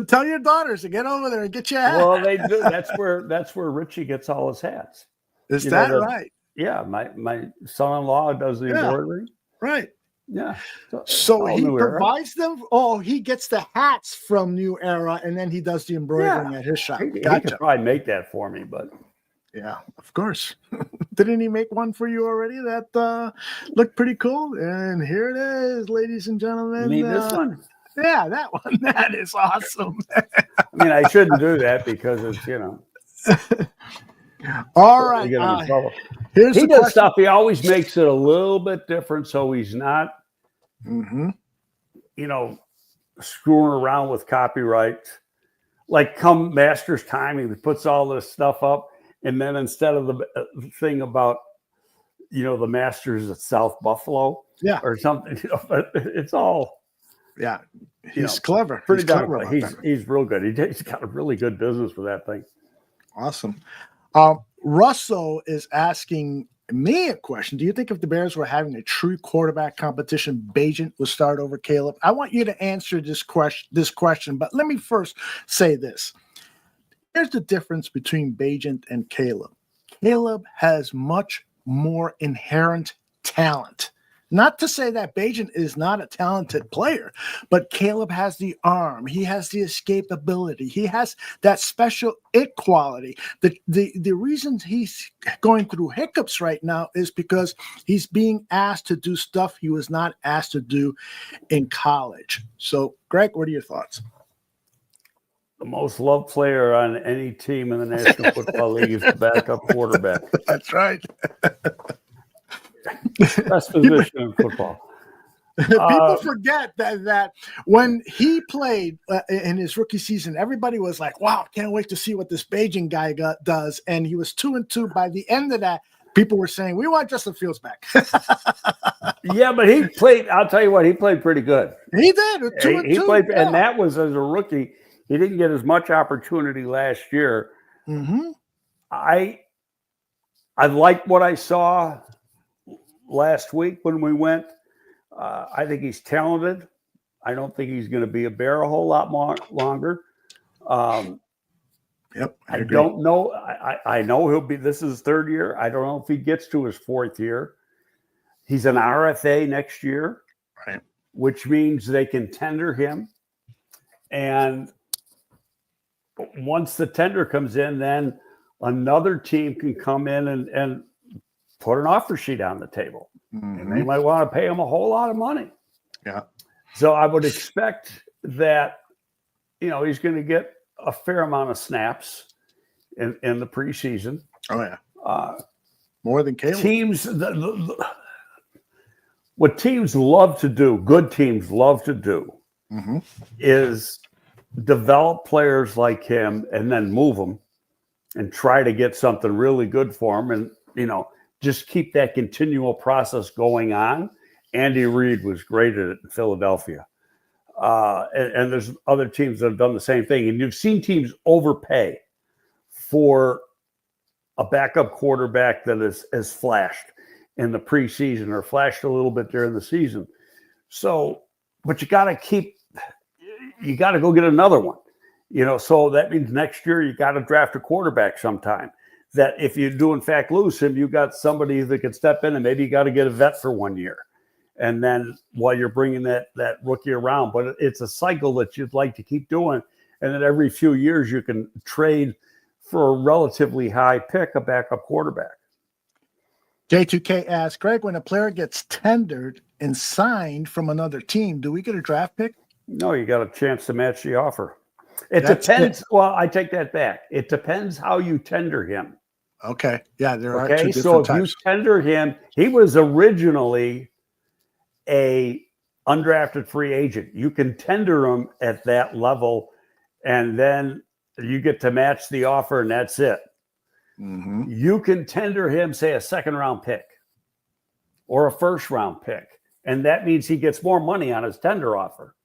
Tell your daughters to get over there and get your hat. Well, they do. That's where Richie gets all his hats. Is that right? Yeah, my son-in-law does the embroidery. Right. Yeah. So he provides them. Oh, he gets the hats from New Era, and then he does the embroidering at his shop. He could probably make that for me, but yeah, of course. Didn't he make one for you already that looked pretty cool? And here it is, ladies and gentlemen. You mean this one? Yeah, that one. That is awesome. I mean, I shouldn't do that because it's All right. He does stuff. He always makes it a little bit different, so he's not, screwing around with copyright. Like come Masters time, he puts all this stuff up, and then instead of the thing about, the Masters at South Buffalo, or something, it's all. Yeah, he's clever. Pretty clever. He's real good. He's got a really good business with that thing. Awesome. Russell is asking me a question. Do you think if the Bears were having a true quarterback competition, Bagent would start over Caleb? I want you to answer this question, but let me first say this. Here's the difference between Bagent and Caleb. Caleb has much more inherent talent. Not to say that Bagent is not a talented player, but Caleb has the arm. He has the escapability. He has that special it quality. The reason he's going through hiccups right now is because he's being asked to do stuff he was not asked to do in college. So, Greg, what are your thoughts? The most loved player on any team in the National Football League is the backup quarterback. That's right. Best position in football. People forget that when he played in his rookie season, everybody was like, wow, can't wait to see what this Bagent guy does. And he was 2-2. By the end of that, people were saying, we want Justin Fields back. Yeah, but he played, I'll tell you what, he played pretty good. He did. 2-2. He played, and that was as a rookie. He didn't get as much opportunity last year. Mm-hmm. I liked what I saw last week when we went. I think he's talented. I don't think he's going to be a Bear a whole lot longer. Yep. I don't know. I know he'll be, this is his third year. I don't know if he gets to his fourth year. He's an RFA next year, right? Which means they can tender him. And once the tender comes in, then another team can come in and put an offer sheet on the table. Mm-hmm. And they might want to pay him a whole lot of money. Yeah. So I would expect that he's going to get a fair amount of snaps in the preseason. Oh yeah, more than Caleb. Teams, what teams love to do, good teams love to do, is develop players like him and then move them and try to get something really good for them, and just keep that continual process going on. Andy Reid was great at it in Philadelphia. And there's other teams that have done the same thing. And you've seen teams overpay for a backup quarterback that has flashed in the preseason or flashed a little bit during the season. So, but you got to go get another one. So that means next year you got to draft a quarterback sometime. That if you do in fact lose him, you got somebody that can step in, and maybe you got to get a vet for 1 year. And then while you're bringing that rookie around, but it's a cycle that you'd like to keep doing. And then every few years you can trade for a relatively high pick, a backup quarterback. J2K asks, Greg, when a player gets tendered and signed from another team, do we get a draft pick? No, you got a chance to match the offer. It depends. Well, I take that back. It depends how you tender him. Okay. Yeah, there are Okay, two so different if types. you tender him, he was originally a undrafted free agent. You can tender him at that level, and then you get to match the offer, and that's it. You can tender him, say, a second-round pick or a first-round pick, and that means he gets more money on his tender offer.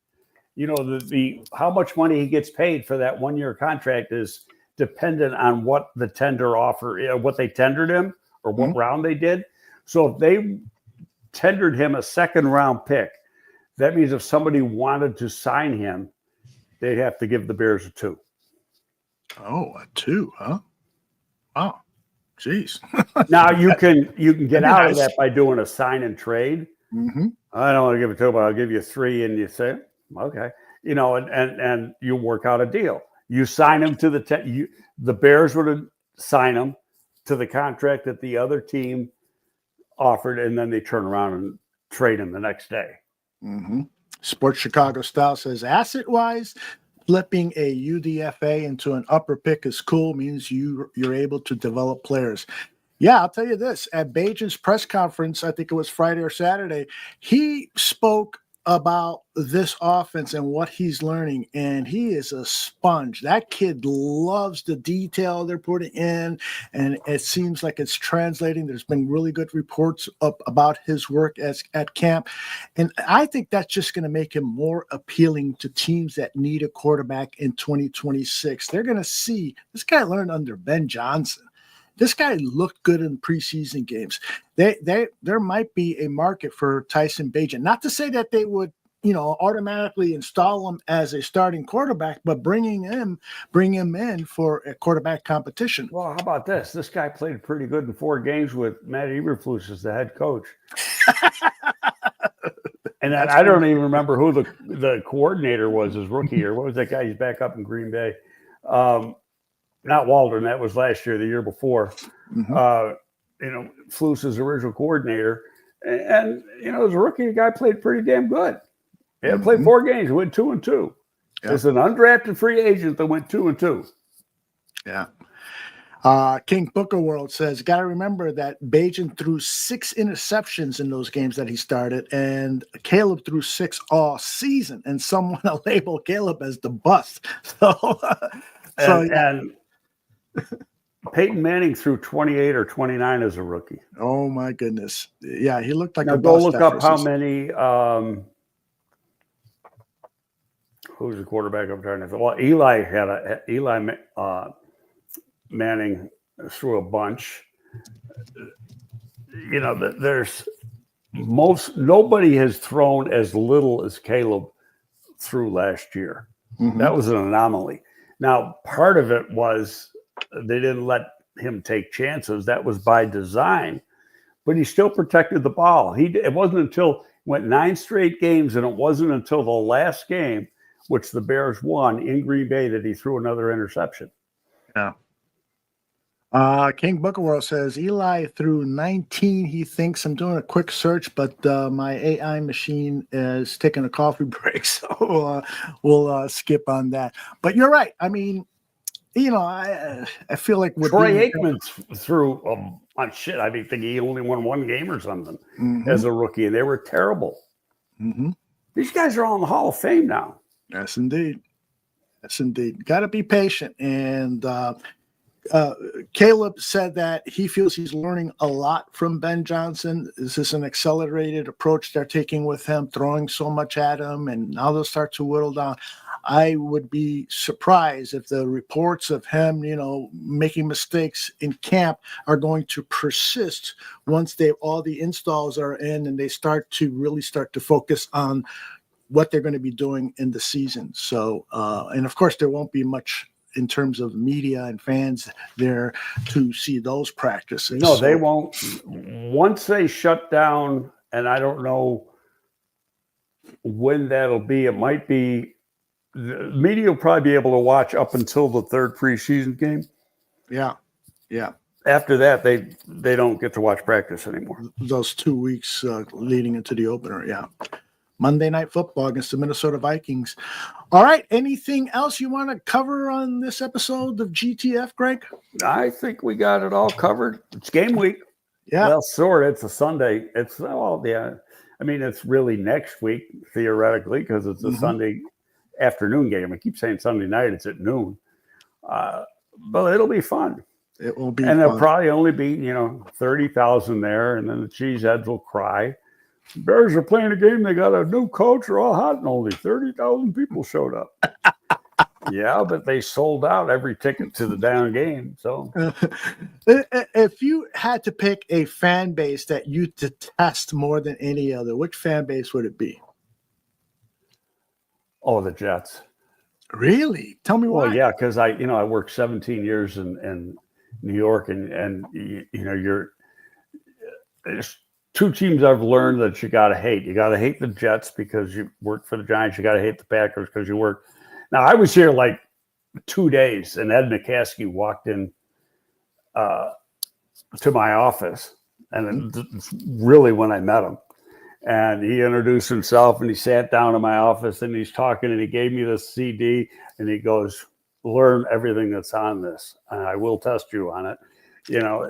The how much money he gets paid for that 1 year contract is dependent on what the tender offer, what they tendered him or what round they did. So if they tendered him a second-round pick, that means if somebody wanted to sign him, they'd have to give the Bears a 2. Oh, a 2, huh? Wow. Jeez. Now you can get out of that by doing a sign and trade. I don't want to give it 2, but I'll give you 3, and you say, okay, and you work out a deal. You sign him to the Bears would sign him to the contract that the other team offered, and then they turn around and trade him the next day. Sports Chicago Style says, asset-wise, flipping a UDFA into an upper pick is cool, means you're able to develop players. Yeah, I'll tell you this. At Bajan's press conference, I think it was Friday or Saturday, he spoke about this offense and what he's learning, and he is a sponge. That kid loves the detail they're putting in, and it seems like it's translating. There's been really good reports about his work at camp, and I think that's just going to make him more appealing to teams that need a quarterback in 2026. They're going to see this guy learned under Ben Johnson. This guy looked good in preseason games. There might be a market for Tyson Bagent. Not to say that they would, automatically install him as a starting quarterback, but bring him in for a quarterback competition. Well, how about this? This guy played pretty good in 4 games with Matt Eberflus as the head coach. And I don't even remember who the coordinator was his rookie year. What was that guy? He's back up in Green Bay. Not Waldron. That was last year, the year before. Flus's original coordinator. And as a rookie, the guy played pretty damn good. He had played 4 games, went 2-2. Yeah. It's an undrafted free agent that went 2-2. Yeah. King Booker World says, got to remember that Bajan threw 6 interceptions in those games that he started, and Caleb threw 6 all season, and some want to label Caleb as the bust. And Peyton Manning threw 28 or 29 as a rookie. Oh my goodness! Yeah, he looked like now a go bust. Look up how many. Who's the quarterback I'm trying to think? Well, Eli Manning threw a bunch. There's nobody has thrown as little as Caleb threw last year. That was an anomaly. Now, part of it was they didn't let him take chances. That was by design, but he still protected the ball. It wasn't until went 9 straight games, and it wasn't until the last game, which the Bears won in Green Bay, that he threw another interception. Yeah. King Bookerworld says Eli threw 19. He thinks I'm doing a quick search, but my AI machine is taking a coffee break, so we'll skip on that. But you're right. I mean, I feel like with Troy Aikman threw on shit. I think he only won one game or something as a rookie, and they were terrible. Mm-hmm. These guys are all in the Hall of Fame now. Yes, indeed. Yes, indeed. Got to be patient. And Caleb said that he feels he's learning a lot from Ben Johnson. Is this an accelerated approach they're taking with him, throwing so much at him, and now they'll start to whittle down? I would be surprised if the reports of him, making mistakes in camp are going to persist once all the installs are in and they start to focus on what they're going to be doing in the season. So, and of course, there won't be much in terms of media and fans there to see those practices. No, they won't. Once they shut down, and I don't know when that'll be, it might be, the media will probably be able to watch up until the third preseason game. Yeah. After that, they don't get to watch practice anymore. Those 2 weeks leading into the opener, yeah. Monday Night Football against the Minnesota Vikings. All right. Anything else you want to cover on this episode of GTF, Greg? I think we got it all covered. It's game week. Yeah. Well, sort of. It's a Sunday. It's I mean, it's really next week, theoretically, because it's a Sunday afternoon game. I keep saying Sunday night. It's at noon. But it'll be fun. It will be and fun. There'll probably only be, 30,000 there, and then the cheeseheads will cry. Bears are playing a game. They got a new coach. They're all hot, and only 30,000 people showed up. Yeah, but they sold out every ticket to the down game. So, if you had to pick a fan base that you detest more than any other, which fan base would it be? Oh, the Jets. Really? Tell me why. Well, yeah, because I worked 17 years in New York, and there's two teams I've learned that you got to hate. You got to hate the Jets because you work for the Giants. You got to hate the Packers because you work. Now, I was here like 2 days, and Ed McCaskey walked in to my office, and it's really when I met him. And he introduced himself, and he sat down in my office, and he's talking, and he gave me the CD, and he goes, "Learn everything that's on this, and I will test you on it." And I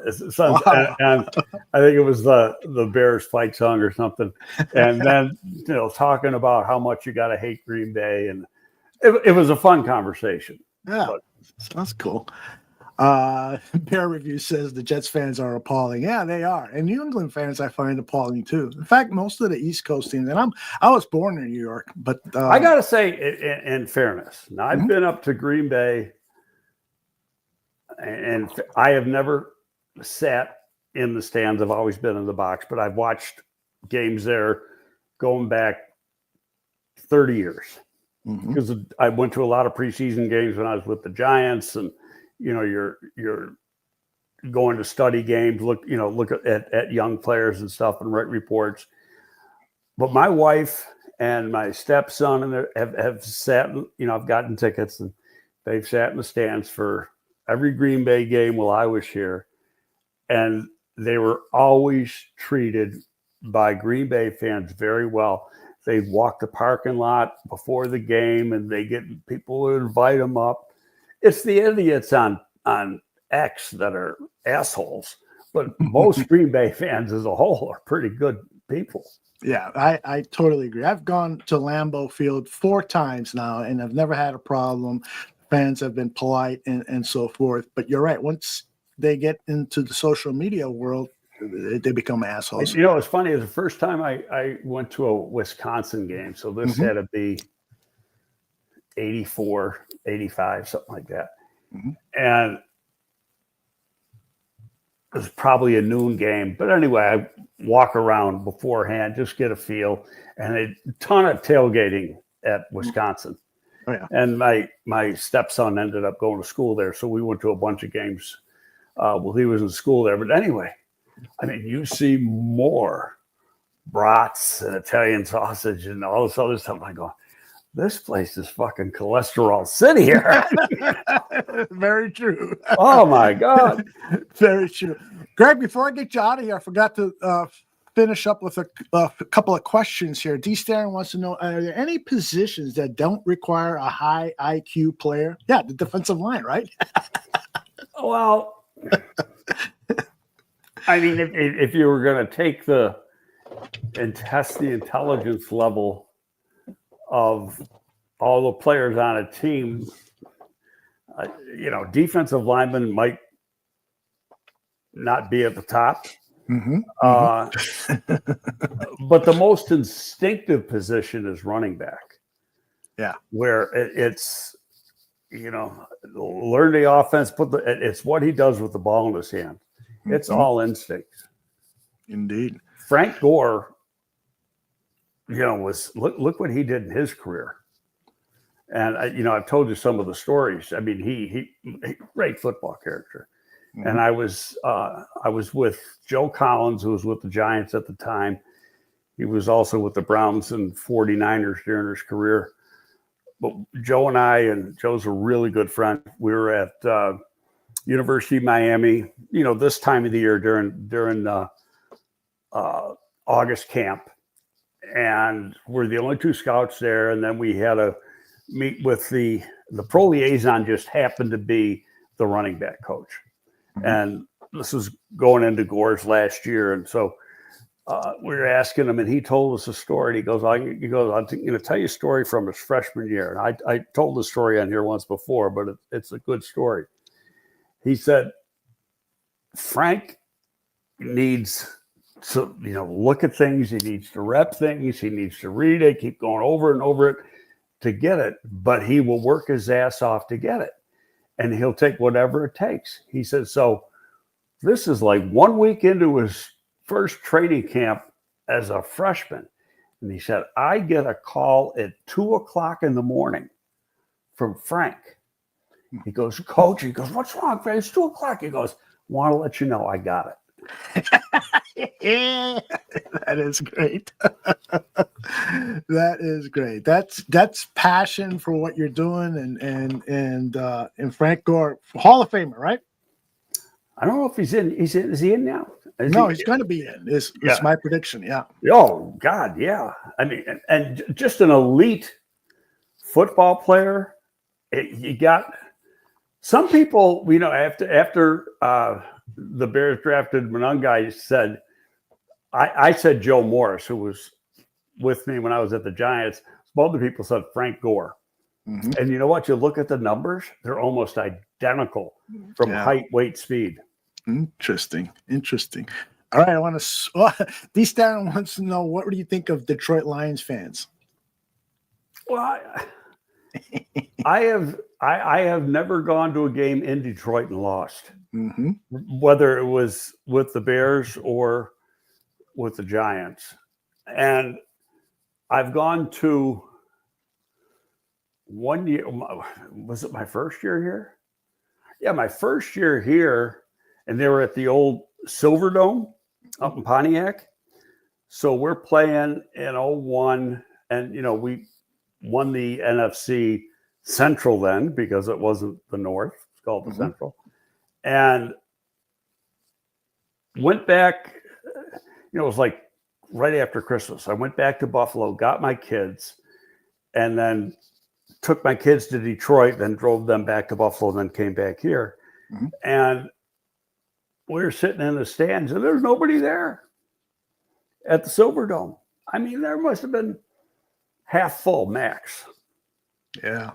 think it was the Bears fight song or something. And then, talking about how much you got to hate Green Bay. And it was a fun conversation. Yeah, that's cool. Bear Review says the Jets fans are appalling. Yeah, they are. And New England fans I find appalling too. In fact, most of the East Coast teams, and I was born in New York, but I got to say, in fairness, now I've been up to Green Bay, and I have never sat in the stands. I've always been in the box, but I've watched games there going back 30 years because I went to a lot of preseason games when I was with the Giants, and you're going to study games, look at young players and stuff and write reports. But my wife and my stepson have sat, I've gotten tickets, and they've sat in the stands for every Green Bay game while I was here, and they were always treated by Green Bay fans very well. They'd walk the parking lot before the game, and they get people to invite them up. It's the idiots on X that are assholes, but most Green Bay fans as a whole are pretty good people. Yeah, I totally agree. I've gone to Lambeau Field 4 times now, and I've never had a problem. Fans have been polite and so forth. But you're right. Once they get into the social media world, they become assholes. It's funny. It was the first time I went to a Wisconsin game. So this had to be 84, 85, something like that. And it was probably a noon game. But anyway, I walk around beforehand, just get a feel. And a ton of tailgating at Wisconsin. Oh, yeah. And my stepson ended up going to school there. So we went to a bunch of games while he was in school there. But anyway, I mean, you see more brats and Italian sausage and all this other stuff. I go, this place is fucking cholesterol city here. Very true. Oh my God. Very true. Greg, before I get you out of here, I forgot to finish up with a couple of questions here. D. Staron wants to know, are there any positions that don't require a high IQ player? Yeah, the defensive line, right? Well, I mean, if you were going to take and test the intelligence level of all the players on a team, defensive linemen might not be at the top. But the most instinctive position is running back. Yeah. Where it's, learn the offense, it's what he does with the ball in his hand. It's all instinct. Indeed. Frank Gore, look what he did in his career. And I've told you some of the stories. I mean, he great football character. And I was with Joe Collins, who was with the Giants at the time. He was also with the Browns and 49ers during his career. But Joe and Joe's a really good friend. We were at University of Miami, this time of the year during August camp. And we're the only two scouts there. And then we had to meet with the pro liaison, just happened to be the running back coach. And this was going into Gore's last year. And so we were asking him, and he told us a story. And he goes, I'm going to tell you a story from his freshman year. And I told the story on here once before, but it's a good story. He said, Frank needs to, look at things. He needs to rep things. He needs to read it, keep going over and over it to get it. But he will work his ass off to get it. And he'll take whatever it takes. He said, so this is like 1 week into his first training camp as a freshman. And he said, I get a call at 2:00 in the morning from Frank. He goes, Coach, what's wrong, Frank? It's 2:00. He goes, want to let you know I got it. That is great. That is great. That's passion for what you're doing, and Frank Gore, Hall of Famer, right? I don't know if he's in. Is he in now? He's going to be in. It's my prediction. Yeah. Oh God, yeah. I mean, and just an elite football player. You got some people. After the Bears drafted Monangai, said, I said Joe Morris, who was with me when I was at the Giants. Some other people said Frank Gore. And you know what? You look at the numbers; they're almost identical from height, weight, speed. Interesting. All right, I want to. D. Staron wants to know, what do you think of Detroit Lions fans? Well, I have never gone to a game in Detroit and lost, whether it was with the Bears or with the Giants. And I've gone to one year. Was it my first year here? Yeah, my first year here, and they were at the old Silverdome up in Pontiac. So we're playing in 01, and we won the NFC Central then, because it wasn't the North. It's called the Central. And went back, it was like right after Christmas. I went back to Buffalo, got my kids, and then took my kids to Detroit, then drove them back to Buffalo, then came back here. And we were sitting in the stands, and there's nobody there at the Silverdome. I mean, there must have been half full max. Yeah.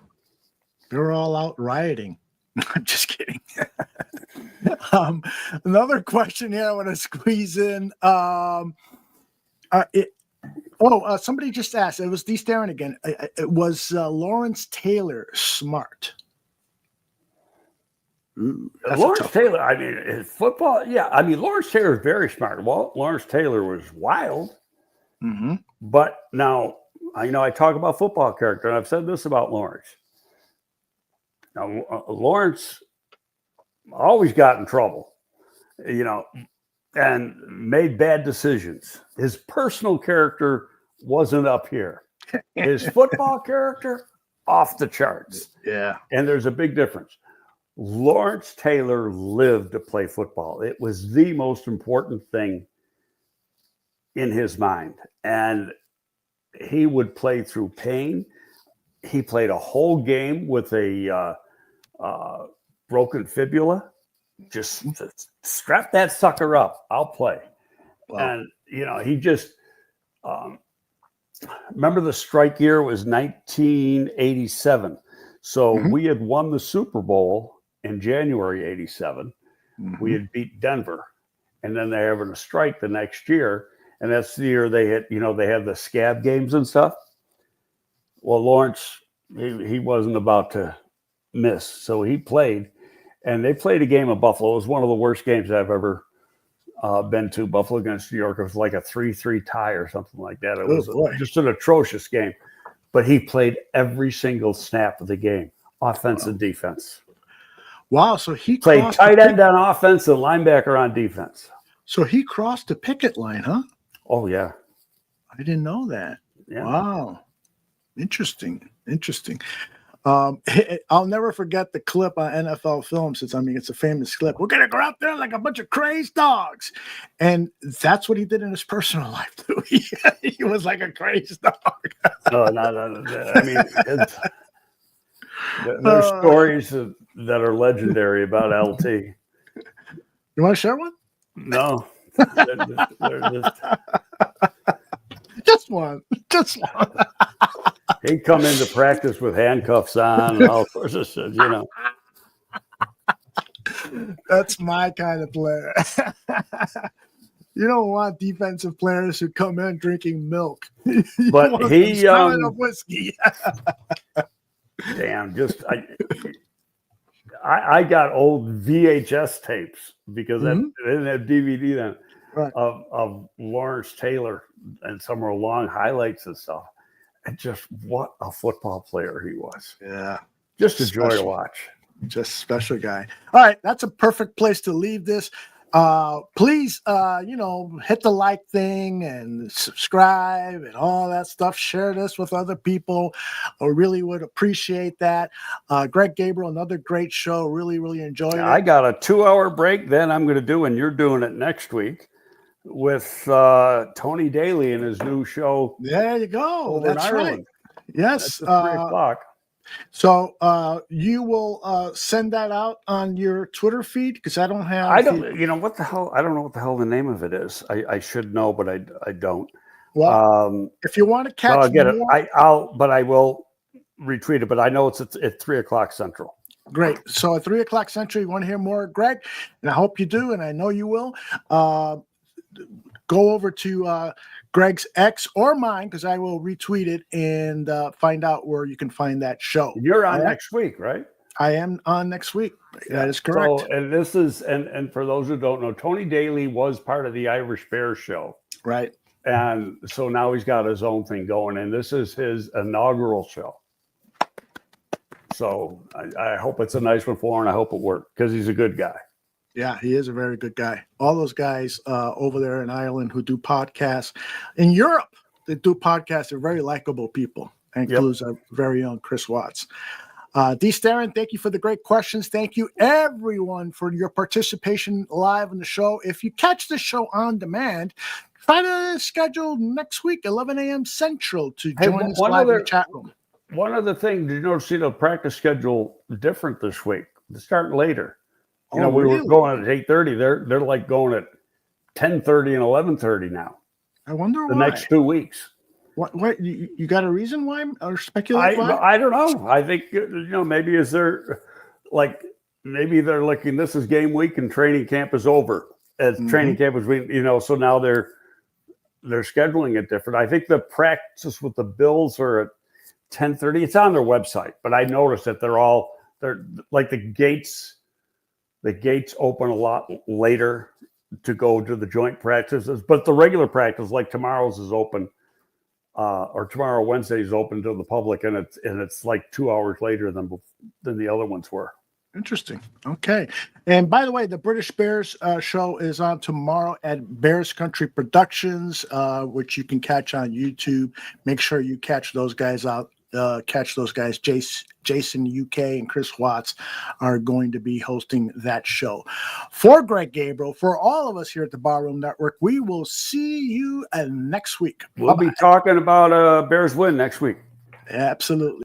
They're all out rioting. I'm just kidding. Another question here I want to squeeze in. Somebody just asked. It was D. Staron again. It was Lawrence Taylor smart? Lawrence Taylor, I mean, his football, yeah. I mean, Lawrence Taylor is very smart. Well, Lawrence Taylor was wild. But now, I talk about football character, and I've said this about Lawrence. Now, Lawrence always got in trouble, and made bad decisions. His personal character wasn't up here. His football character, off the charts. Yeah. And there's a big difference. Lawrence Taylor lived to play football. It was the most important thing in his mind. And he would play through pain. He played a whole game with a broken fibula. Just strap that sucker up. I'll play. Wow. And, he just remember the strike year was 1987. So we had won the Super Bowl in January 87. We had beat Denver. And then they're having a strike the next year. And that's the year they had, they had the scab games and stuff. Well, Lawrence, he wasn't about to miss. So he played. And they played a game of Buffalo. It was one of the worst games I've ever been to. Buffalo against New York. It was like a 3-3 tie or something like that. It was just an atrocious game. But he played every single snap of the game, offense and defense. Wow. So he played tight end on offense and linebacker on defense. So he crossed the picket line, huh? Oh, yeah. I didn't know that. Yeah. Wow. Interesting. I'll never forget the clip on NFL Film, since it's a famous clip. We're gonna go out there like a bunch of crazed dogs, and that's what he did in his personal life too. He was like a crazed dog. No. I mean, there's stories that are legendary about LT. You want to share one? No. Just one. He'd come into practice with handcuffs on and all sorts of shit, That's my kind of player. You don't want defensive players who come in drinking milk. But he of whiskey. Damn, I got old VHS tapes because they didn't have DVD then, right, of Lawrence Taylor and some of the long highlights and stuff. And just what a football player he was. Yeah. Just a joy to watch. Just special guy. All right. That's a perfect place to leave this. Please, hit the like thing and subscribe and all that stuff. Share this with other people. I really would appreciate that. Greg, Gabriel, another great show. Really, really enjoyed it. I got a 2-hour break. Then I'm going to do, and you're doing it next week, with Tony Daly and his new show. There you go. That's right. Yes. That's at 3:00. So you will send that out on your Twitter feed, because I don't have. I don't. What the hell? I don't know what the hell the name of it is. I should know, but I don't. Well, if you want to catch, I'll get it. I will retweet it. But I know it's at 3:00 Central. Great. So at 3:00 Central, you want to hear more of Greg, and I hope you do, and I know you will. Go over to Greg's X or mine, because I will retweet it and find out where you can find that show. You're on next week, right? I am on next week. That is correct. So, and this is, and for those who don't know, Tony Daly was part of the Irish Bears show. Right. And so now he's got his own thing going, and this is his inaugural show. So I hope it's a nice one for him, and I hope it works, because he's a good guy. Yeah, he is a very good guy. All those guys over there in Ireland who do podcasts, in Europe that do podcasts, are very likable people. That includes our very own Chris Watts. D. Starren, thank you for the great questions. Thank you, everyone, for your participation live in the show. If you catch the show on demand, try to schedule next week, 11 a.m. Central, to join us live in the chat room. One other thing, did you notice the practice schedule different this week? They're starting later. We were going at 8:30. They're like going at 10:30 and 11:30 now. I wonder why. The next 2 weeks. What you got a reason why, or speculate why? I don't know. I think maybe maybe they're looking. This is game week and training camp is over. As training camp was, so now they're scheduling it different. I think the practice with the Bills are at 10:30. It's on their website, but I noticed that they're like the gates. The gates open a lot later to go to the joint practices, but the regular practice, like tomorrow's, is open, or tomorrow, Wednesday, is open to the public, and it's like 2 hours later than the other ones were. Interesting. Okay. And by the way, the British Bears show is on tomorrow at Bears Country Productions, which you can catch on YouTube. Make sure you catch those guys out. Catch those guys. Jason UK and Chris Watts are going to be hosting that show. For Greg Gabriel, for all of us here at the Barroom Network, we will see you next week. We'll be talking about Bears win next week. Absolutely.